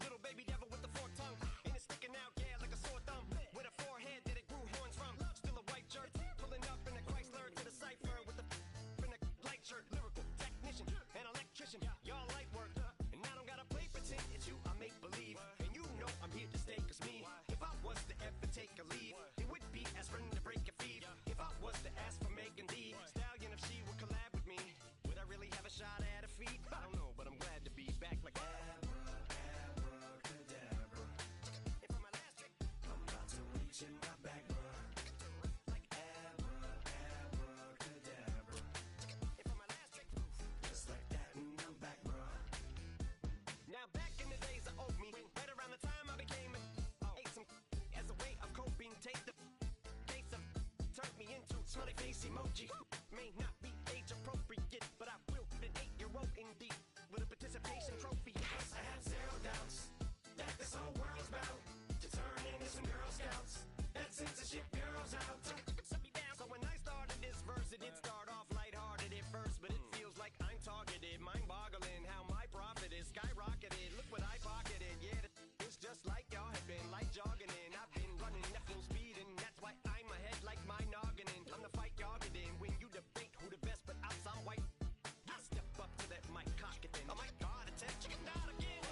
Little baby devil with the forked tongue. And it's sticking out, yeah, like a sore thumb. With a forehead that it grew horns from. Still a white shirt, pulling up in a Chrysler to the cipher with the in a light shirt. Lyrical technician, an electrician. Y'all light work. And I don't gotta play pretend. It's you, I make believe. And you know I'm here to stay, cause me, if I was to ever take a leave, it would be aspirin to break a feed. If I was to ask for Megan Thee Stallion, if she would collab with me, would I really have a shot at her feet? I don't know, but I'm glad to be back like in my bag, bruh. Like abracadabra. Just like that, and I'm back, bruh. Now back in the days of old me, right around the time I became ate some as a way of coping. Take the taste of turned me into smiley face emoji. May not be age appropriate, but I will fit an 8-year-old indeed with a participation trophy. Yes, I have zero doubts that this whole world's about to turn into some Girl Scouts. That censorship bureau's out. So when I started this verse, it did start off lighthearted at first, but it feels like I'm targeted. Mind-boggling how my profit is skyrocketed. Look what I pocketed. Yeah, it's just like y'all have been light jogging in. I've been running at full speed, and that's why I'm ahead like my noggin. I'm the fight y'all get in when you debate who the best, but I'm some white. I step up to that mic, cock it then. Oh my God, attention, chicken down again.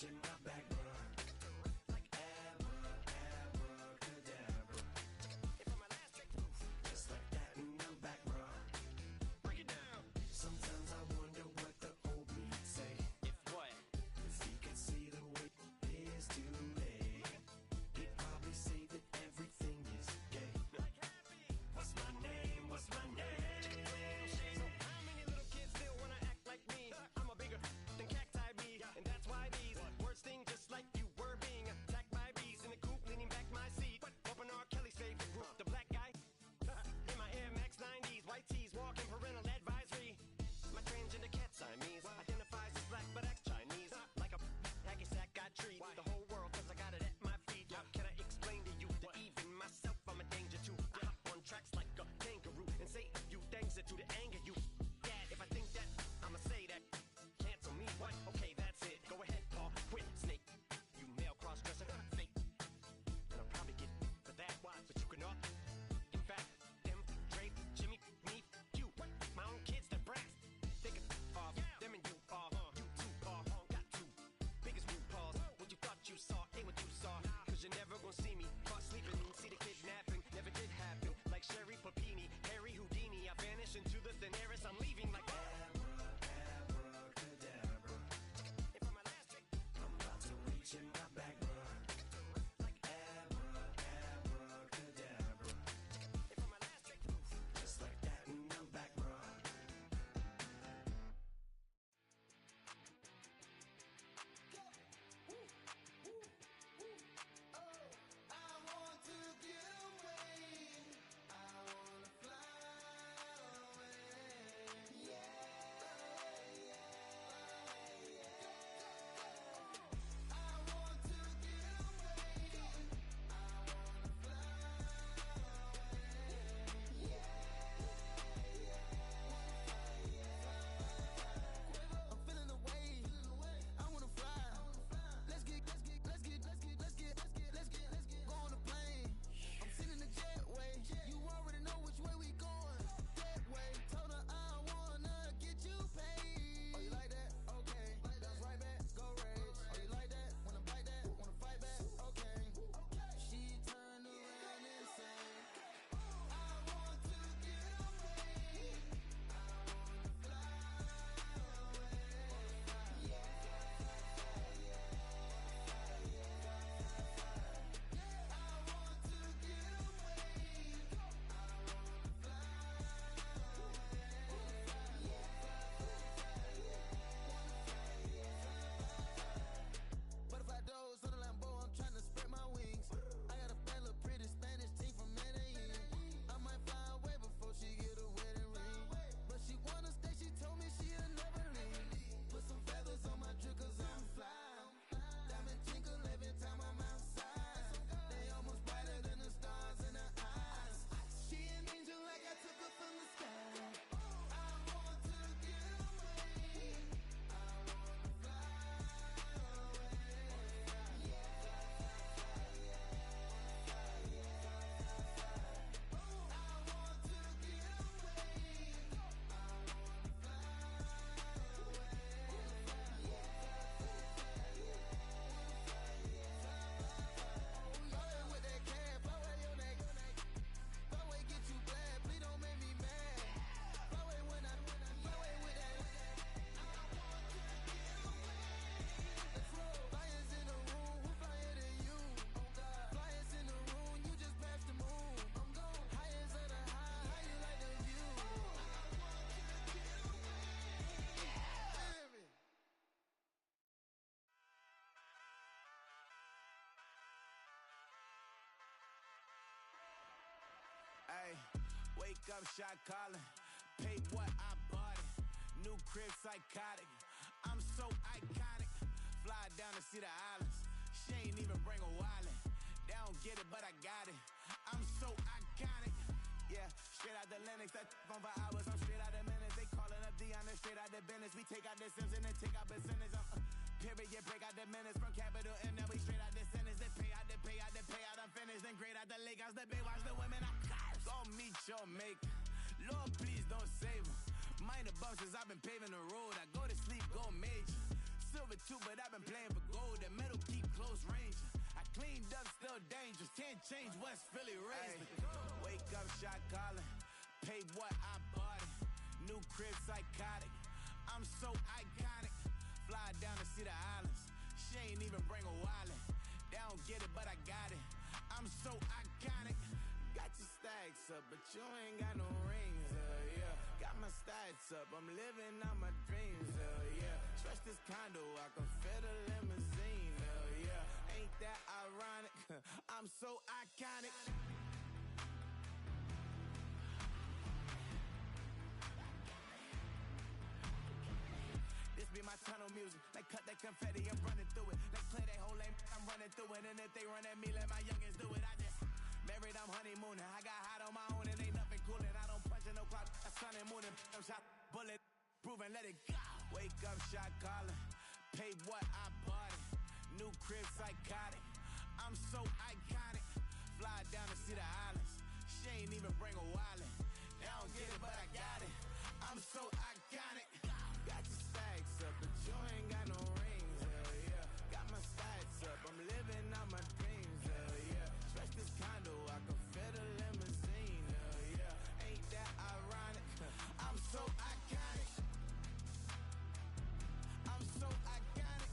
In my bag, bruh. Like abracadabra. Just like Wake up, shot calling. Paid what I bought it. New crib, psychotic. I'm so iconic. Fly down to see the islands. She ain't even bring a wallet. They don't get it, but I got it. I'm so iconic. Yeah, straight out the Lennox. That on for hours. I'm straight out the minutes. They calling up Dion and straight out the business. We take out the Sims and then take out percentage. Period, break out the minutes from capital and now we straight out the sentence. They pay out, they pay out, they pay out. I'm finished. Then grade out the Lakers. The bay watch the women. I go meet your maker. Lord, please don't save them. Minor bumps as I've been paving the road. I go to sleep, go major. Silver too, but I've been playing for gold. The metal keep close range. I cleaned up, still dangerous. Can't change West Philly raised. Wake up, shot calling. Paid what I bought it. New crib, psychotic. I'm so iconic. Fly down to see the islands. She ain't even bring a wallet. They don't get it, but I got it. I'm so iconic. Got your stacks up, but you ain't got no rings, yeah. Got my stats up, I'm living out my dreams, yeah. Stretch this condo, I can fit a limousine, yeah. Ain't that ironic? I'm so iconic. This be my tunnel music. Like cut that confetti, I'm running through it. Like play that whole lane, I'm running through it. And if they run at me, let my youngins do it. I just married, I'm honeymooning. I got hot on my own and ain't nothing coolin'. I don't punch in no clock, I sun and moonin'. I'm shot, bullet, proven, let it go. Wake up, shot calling. Paid what I bought it. New crib, psychotic. I'm so iconic. Fly down to see the islands. She ain't even bring a wallet. They don't get it, but I got it. I'm so iconic. Got your stacks up, but you ain't got no rings, yeah. Got my stats up, I'm living out my dreams, yeah. Stretch this condo, I can fit a limousine, yeah. Ain't that ironic? I'm so iconic. I'm so iconic.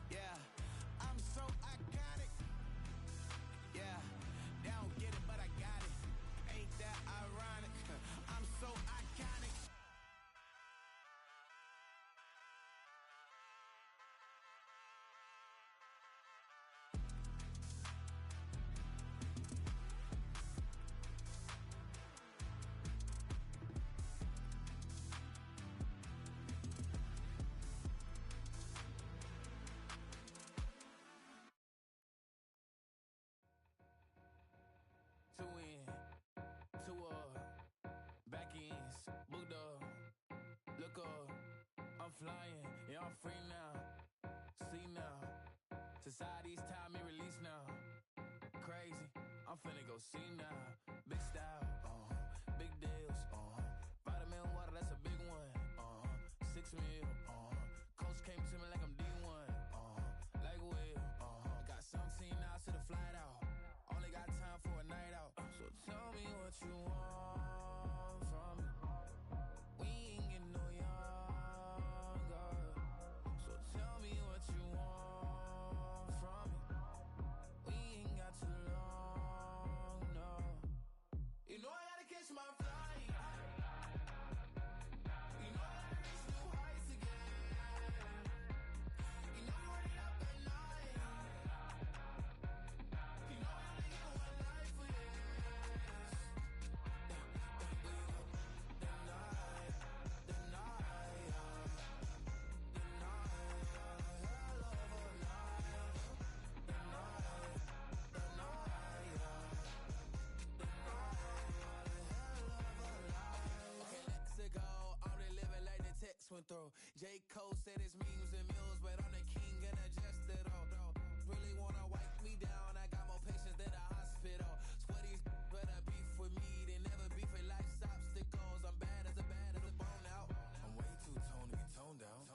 Yeah, I'm so iconic. Yeah, they don't get it, but I got it. Ain't that ironic? I'm so iconic. Two in, two back ends, booked up, look up, I'm flying, yeah, I'm free now, see now, society's time me release now, crazy, I'm finna go see now, big style, big deals, vitamin water, that's a big one, 6 mil, coach came to me like I'm D1, like Will, got 17 hours to the flight out. Only got time for a night out. So tell me what you want from me. We ain't getting no younger. So tell me what you want from me. We ain't got too long, no. You know I gotta catch my flight. You know I gotta reach new heights again. You know you running up at night. You know I only get one life for this. Went through. J. Cole said it's memes and mills, but I'm the king and adjusted all. Really wanna wipe me down. I got more patience than a hospital. Sweaty better beef with me than never beef with life's obstacles. I'm bad as a bone out. I'm way too toned to be toned down.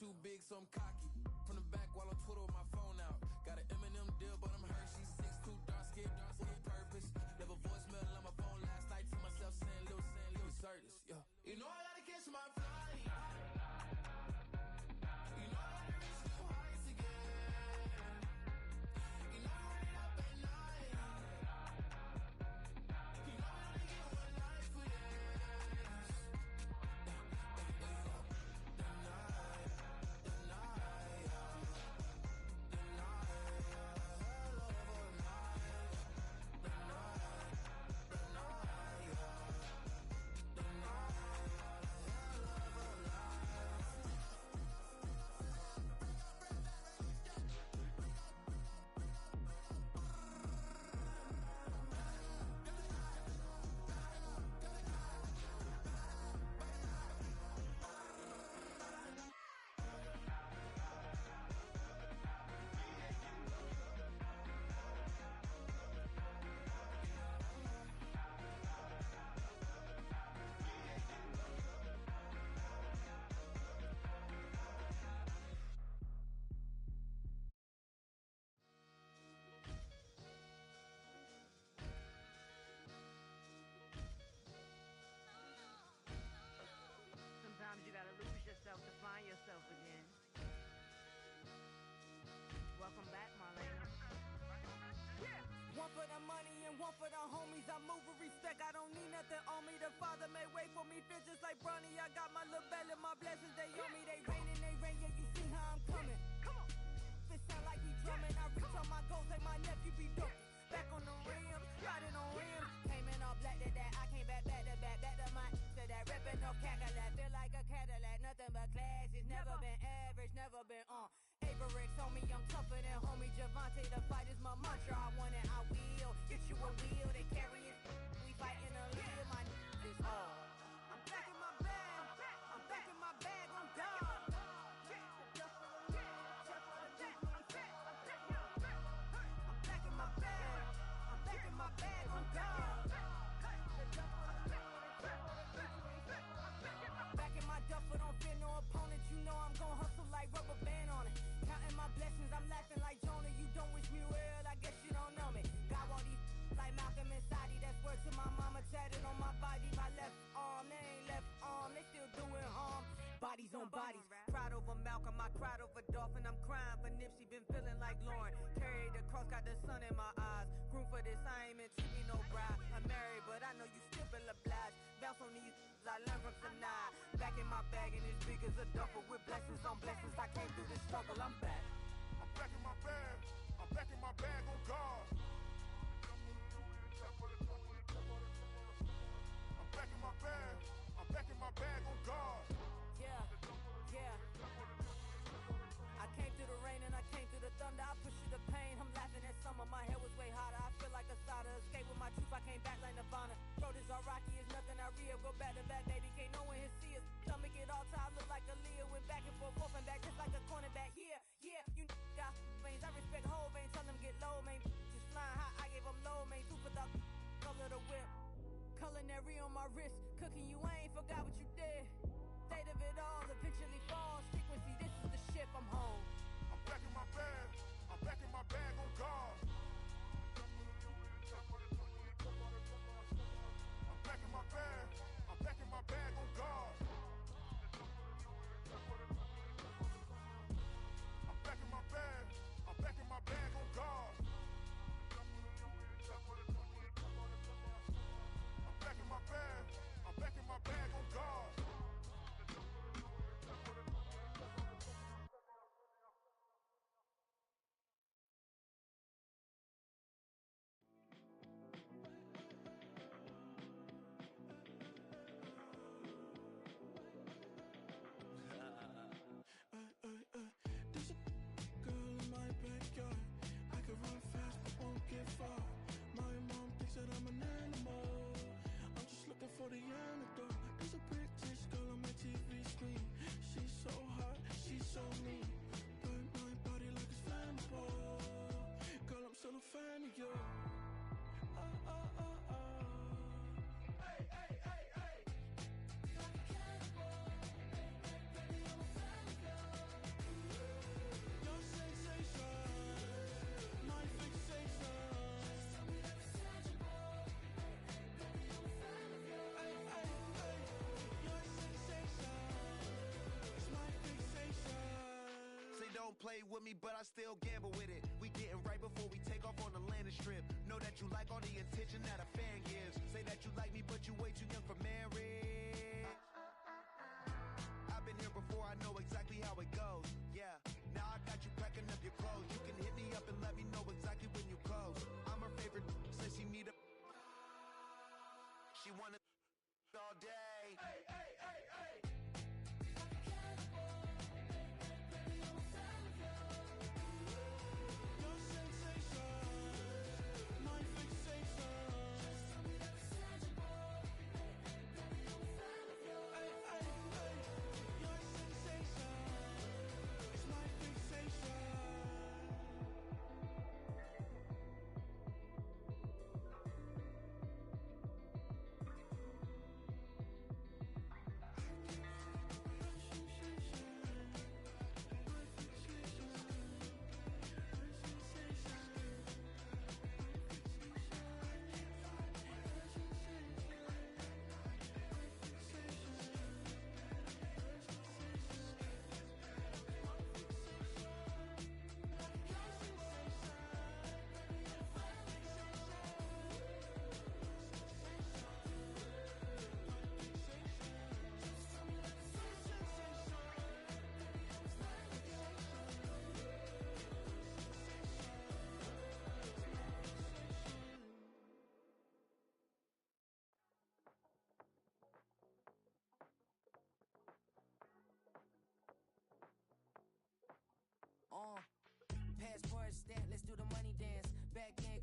Too big, so I'm cocky. From the back while I'm Twitter with my phone out. Got an Eminem deal, but I'm Hershey 6'2", dark skin with purpose. Never voicemail on my phone last night to myself saying Lil Curtis, yeah. You know I gotta catch my flight. You know I gotta reach nothing on me. The Father may wait for me. Feel just like Bronny. I got my little belly, my blessings, they on me. They rain and they rain, yeah, you see how I'm coming. Come on. It sound like we drumming. I reach on my goals like my nephew be dope. Back on the rim, riding on rims. Came in all black to that. I came back to my to that. Ripping off Cadillac. Feel like a Cadillac, nothing but class. It's never been average, never been on. Averix on me, I'm tougher than homie Javante. The fight is my mantra. I want it, I will. Get you a wheel, they carry it. We fighting a lead, my is all. I'm back in my bag. I'm back in my bag on God. Duffel, don't fear no opponent. You know I'm gon' hustle like rubber band on it. Counting my blessings, I'm laughing like Jonah. You don't wish me well, I guess you don't know me. Got all these like Malcolm and Sadie. That's word to my mama, tatted on my body. My left arm, they ain't left arm, they still doing harm. Bodies on bodies, cried over Malcolm, I cried over Dolphin. I'm crying for Nipsey, been feeling like Lauren. Carried the cross, got the sun in my eyes. Groom for this, I ain't meant to be no bride. I'm married, but I know you still feel obliged. Bounce on these, I learned from tonight. Back in my bag and it's big as a duffel. With blessings on blessings, I came through this struggle, I'm back. I'm back in my bag, I'm back in my bag on God. I'm back in my bag, I'm back in my bag on God. Yeah, yeah. I came through the rain and I came through the thunder. I pushed through the pain, I'm laughing at summer. My head was way hotter, I feel like a solder. Escape with my truth, I came back like Nirvana. Throat is all rocky, it's nothing I real. Go back to back, baby, can't no one here see us. Stomach it all time, look like a Leah. Went back and forth and back, just like a cornerback. Yeah, yeah, you got veins, I respect whole veins. Tell them get low, man. Just flying high, I gave them low, man. Super the color the whip. Culinary on my wrist, cooking you, I ain't forgot what you did. State of it all, eventually falls. Frequency, this is the ship, I'm home. I'm back in my bag, I'm back in my bag on God. I'm back in my bag, I'm back in my bag on God. I'm back in my bag, I'm back in my bag on God. I'm back in my bag, I'm back in my bag on God. There's a girl in my backyard. I can run fast but won't get far. My mom thinks that I'm an animal. I'm just looking for the antidote. There's a British girl on my TV screen. She's so hot, she's so mean. Burn my body like it's flammable. Girl, I'm still a fan of you. Hey, hey, hey, hey. Like a cannibal. Baby, I'm a fan of you. Your sensation, my fixation. Just tell me that it's tangible. Baby, I'm a fan of you. Hey, hey, hey. Your sensation is my fixation. Say don't play with me, but I still gamble with it. We getting right before we take off on the landing strip. Know that you like all the attention that a fan gives. Say that you like me, but you way too young for marriage. I've been here before, I know exactly how it goes. Yeah, now I got you packing up your clothes. You can hit me up and let me know exactly when you close. I'm her favorite, says she need a. She wanna all day. Hey, hey, hey, hey. Your sensation, my fixation. Just tell me that it's tangible. Baby, I'm a fan of you. Hey, hey, hey. Your sensation is my fixation.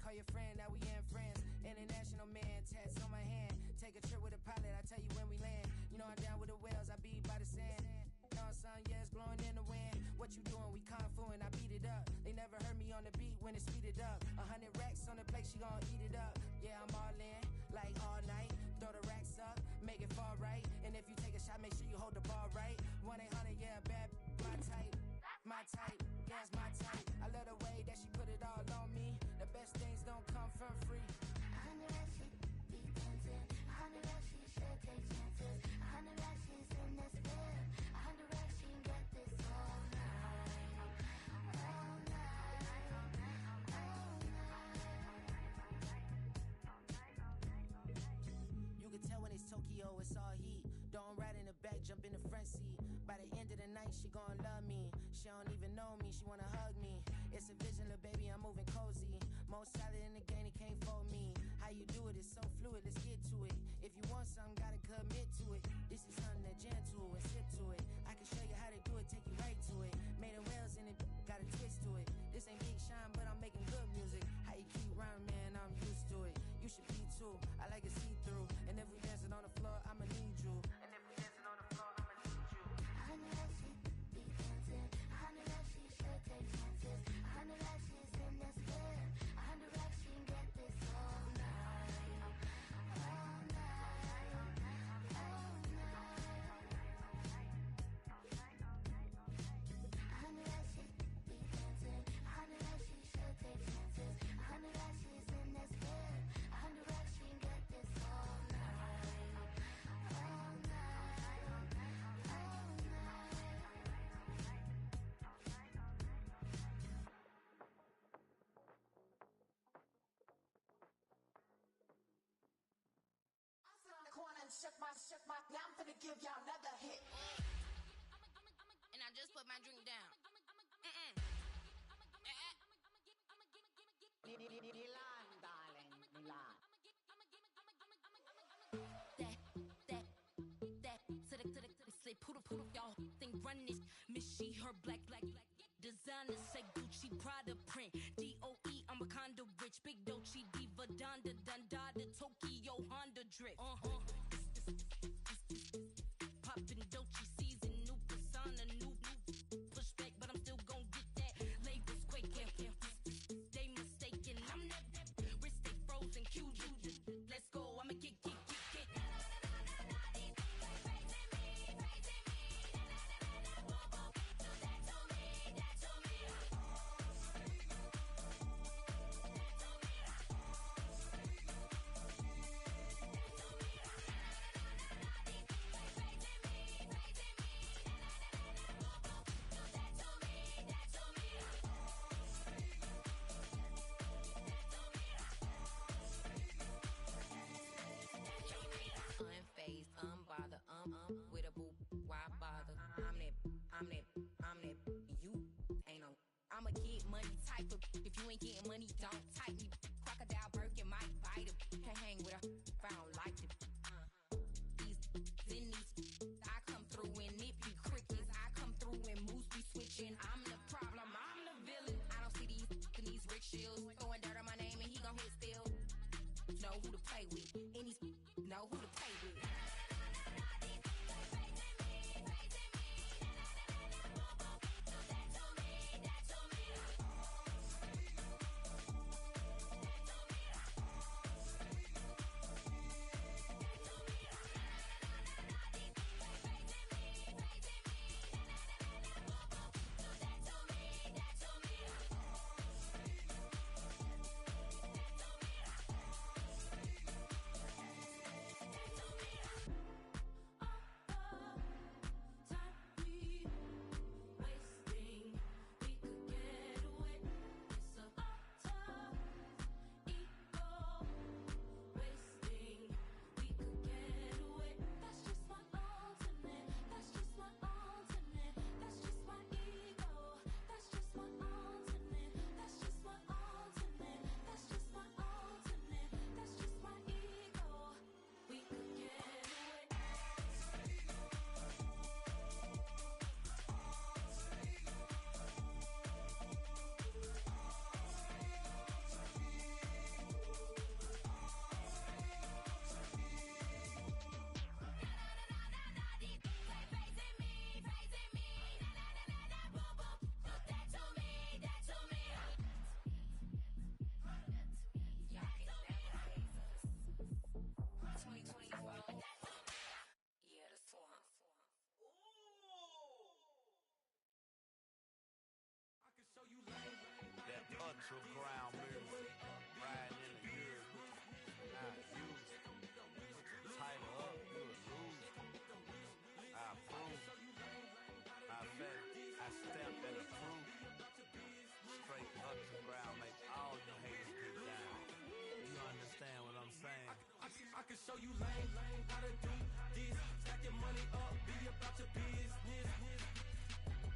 call your friend, now we ain't friends. International man, tats on my hand. Take a trip with a pilot, I tell you when we land. You know I'm down with the whales, I be by the sand. On sun, yeah, it's blowing in the wind. What you doing? We kung fu and I beat it up. They never heard me on the beat when it's speeded up. 100 racks on the plate, she gon' eat it up. Yeah, I'm all in, like all night. Throw the racks up, make it fall right. And if you take a shot, make sure you hold the ball right. 1-800, yeah, bad, my type. My type, yeah, it's my type. I love the way that she put it all on me. The best things don't come from free. 100 racks, she be dancing. 100 racks, she should take chances. 100 racks, she's in this bed. 100 racks, she can get this all night. All night. All night. You can tell when it's Tokyo, it's all heat. Don't ride in the back, jump in the front seat. By the end of the night, she gon' love me. She don't even know me, she wanna hug me. It's a vision, little baby, I'm moving cozy. Most solid in the game, it can't fold me. How you do it, it's so fluid, let's get to it. If you want something, gotta commit to it. This is something that jam to and sip to it. I can show you how to do it, take you right to it. Made a rails in it, got a twist to it. This ain't Big Sean, but I'm making good music. How you keep rhyming, man, I'm used to it. You should be too, I like it see-through. And if we dancing on the floor, I'ma need you. And if we dancing on the floor, I'ma need you. 100 racks, she be dancing. 100 racks, she should take chances. 100 racks, she's in this bed. 100 racks, she can get this all night. All night. All night. 100 racks, she be dancing. 100 racks, she should take chances. 100 racks, she's in this bed. 100 racks, she can get this all night. All night. All corner and shook my, now I'm finna give y'all another hit. And I just put my drink down. Milan, darling, Milan. Say poodle, y'all think run this. Miss she, her black, designers say Gucci, Prada print. DOE, I'm a condo rich. Big Dolce, Diva, Donda, Dundada, Tokyo, Honda drip. Poppin' Dolce season, new persona, new pushback, but I'm still gon' get that. Labels quaking, they mistaken. I'm that wrist stay frozen, QG. Let's go, I'ma get. Unfazed, unbothered, with a boo, why bother? I'm that, you ain't no. I'm a get money type of, if you ain't getting money, don't type me. Crocodile Birkin might bite him. Can't hang with her if I don't like it. These, I come through in nippy crickets. I come through in moose be switching. I'm the problem, I'm the villain. I don't see these rickshaws throwing dirt on my name and he gon' hit still. Know who to play with, and he's know who to play with. can show you lame, how to do this. Stack your money up, be about your business.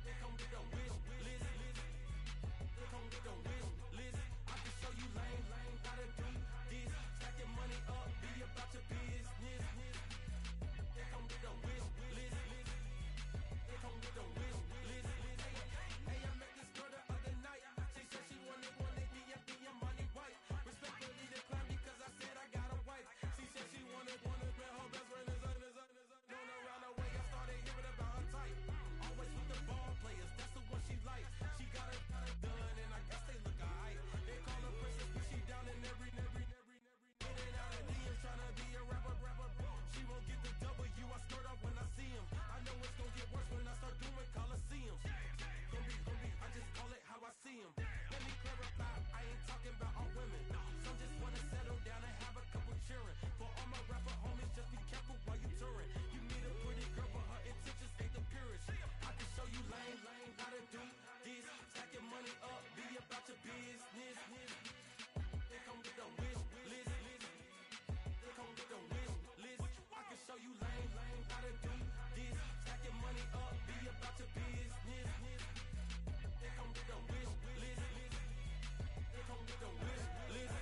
They come with a wish list. They come with a wish list. I can show you lame, how to do this. Stack your money up, be about your business. They come with a wish list. They come with a wish list. Hey, I met this girl the other night. She said she wanted me and be a money wife. Respectfully declined because I said I got a wife. She said she wanted man, her best friend is known around the way. I started hearing about her type. Always with the ball players, that's the one she likes. She got it done, and I guess they look alright. They call her princess, but she down in every. In and out of DMs, trying to be a rapper. She won't get the W, I skirt off when I see him. I know it's gonna get worse when I start doing Coliseums. Gonna be, I just call it how I see him. Let me clarify, I ain't talking about all women. Some just wanna settle down and have a couple cheering. For all my rapper homies, just be careful while you touring. You meet a pretty girl, but her intentions ain't the purest. I can show you lame, how to do this. Stack your money up, be about your business. They come with a wish list. They come with a wish list. I can show you lame, how to do this. Stack your money up, be about your business. They come with a wish list. They come with a wish list.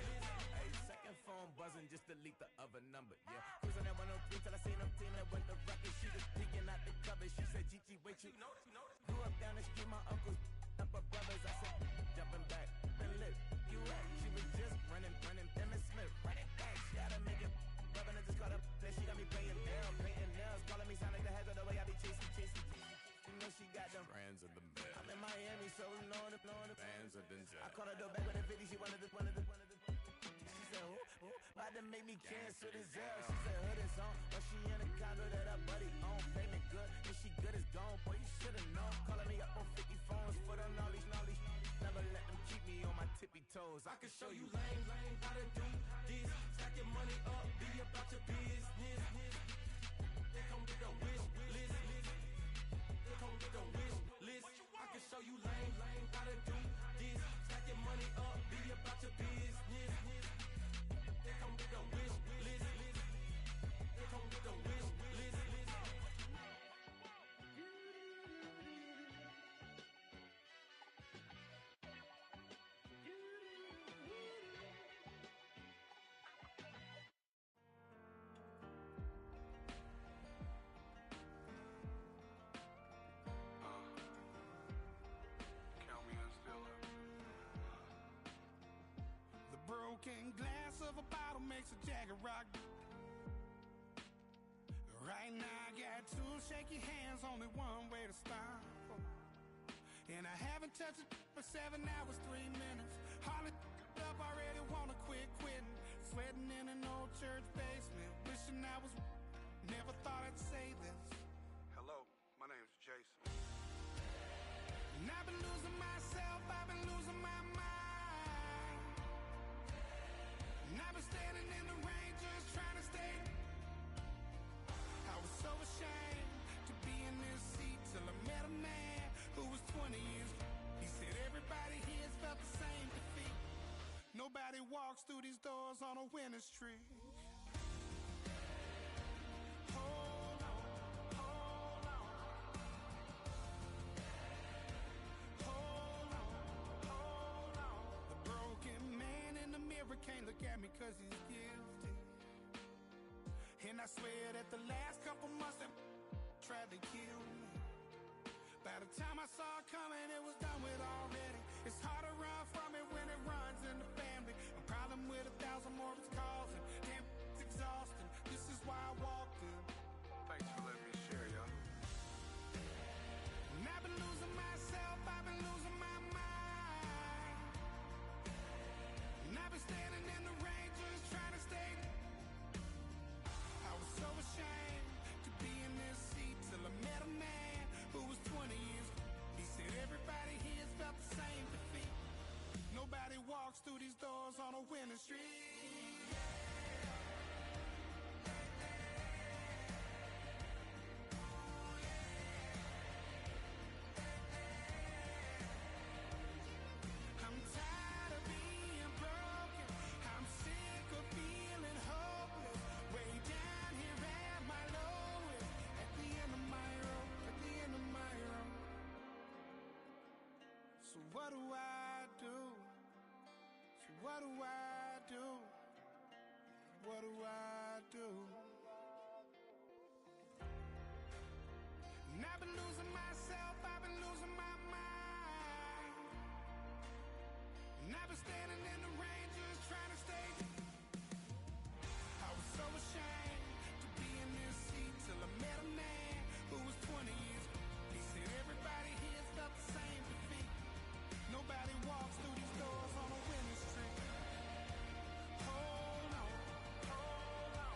Hey, second phone buzzing, just delete the other number, yeah. Cruising at 103 till I seen them teaming with the record. She was peeking out the cover. She said, Gigi, wait, you grew up down the street, my uncles up her brothers. I said, jumping back, and lit, you at. She was just running, Emmett Smith, running back. She had to make it, brother, and just caught up. Then she got me painting nails, calling me sound like the heads of the way I be chasing. You know she got them Friends of the bed. I'm in Miami, so know the Fans of Denzel. I called her door back with a 50, she wanted the. She said, who? About to make me cancel this L. She said, hood is on, but she in a condo that her buddy own. Payment good, and she good as gone. Boy, you should've known. Calling me up on 50 phones for the knowledge. Never let them keep me on my tippy toes. I can show you lame, how to do this. Stack your money up, be about your business. They come with a wish list. They come with a wish list. I can show you lame, how to do this. Stack your money up, be about your business. They come with a wish list. They come with a wish list. Count me in still up. The broken glass of a bottle makes a Jagger rock. Right now I got two shaky hands, only one way to stop. And I haven't touched it for 7 hours, 3 minutes. Holly up, already wanna quitting. Sweating in an old church basement, wishing I was. Never thought I'd say this. Hello, my name's Jason. And I've been losing myself, I've been losing my mind. And I've been standing in the rain just trying to stay. I was so ashamed to be in this seat till I met a man who was 20 years. He said everybody here's felt the same defeat. Nobody walks through these doors on a winning streak. Hold on, hold on. Hold on, hold on. The broken man in the mirror can't look at me 'cause he's guilty. And I swear that the last couple months that tried to kill me. By the time I saw it coming, it was done with already. It's hard to run from it when it runs in the family. A problem with 1,000 more it's causing. Damn, it's exhausting. This is why I walked in. Thanks for letting me share, y'all. And I've been losing myself, I've been losing my mind. And I've been standing in the rain just trying to stay. I was so ashamed to be in this seat till I met a man who was 20 years. He said everybody here's felt the same defeat. Nobody walks through these doors on a winning streak. what do I do? So what do I do? What do I do? And I've been losing myself, I've been losing my mind. And I've been standing in the rain just trying to stay. I was so ashamed to be in this seat till I met a man who was 20 years. He said everybody here felt the same defeat. Nobody walks through these doors on a winning streak. Hold on, hold on.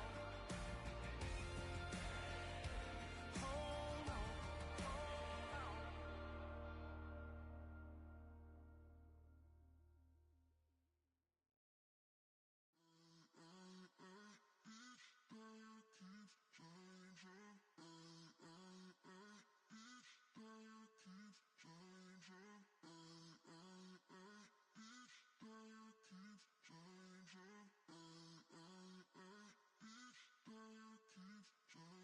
Hold on, hold on.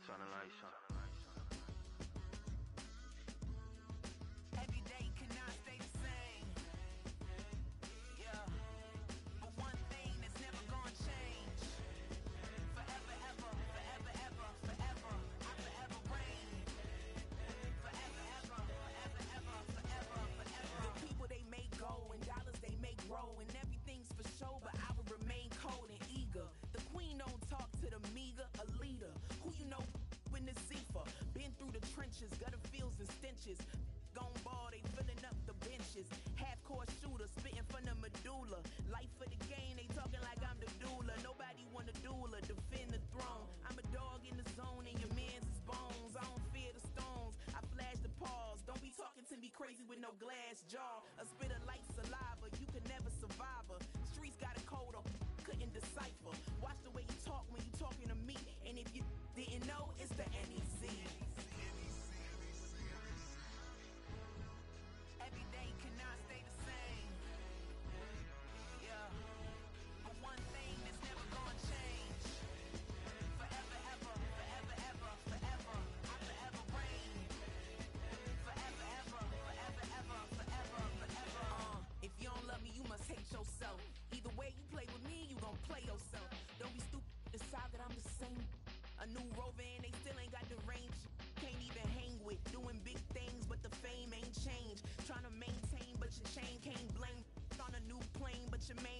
Turn the lights on. Every day cannot stay the same. Yeah. But one thing that's never gonna change. Forever, ever, forever, ever, forever. I forever reign. Forever, ever, forever, ever, forever, forever. The people they make go and dollars they make grow and everything's for show, but I will remain cold and eager. The queen don't talk to the meager, a leader. Who you know in the Zephyr? Been through the trenches, gutter fields and stenches. Gone ball, they filling up the benches. Half-court shooter, spitting from the medulla. Life for the game, they talking like I'm the doula. Nobody want a doula, defend the throne. I'm a dog in the zone and your man's is bones. I don't fear the stones, I flash the paws. Don't be talking to me crazy with no glass jaw. A spit of light saliva, you can never survive her. Streets got a code, couldn't decipher. Watch the way you talk when you talking to me. And if you didn't know, it's the NEC. Every day cannot stay the same. Yeah. But one thing that's never gonna change. Forever, ever, forever, ever, forever. I forever reign. Forever, ever, forever, ever, forever, forever. If you don't love me, you must hate yourself. Either way you play with me, you gon' play yourself. Don't be stupid, decide that I'm the same. A new rover and they still ain't got the range. Can't even hang with, doing big things, but the fame ain't changed. Trying to maintain, but your chain can't blame. On a new plane, but your main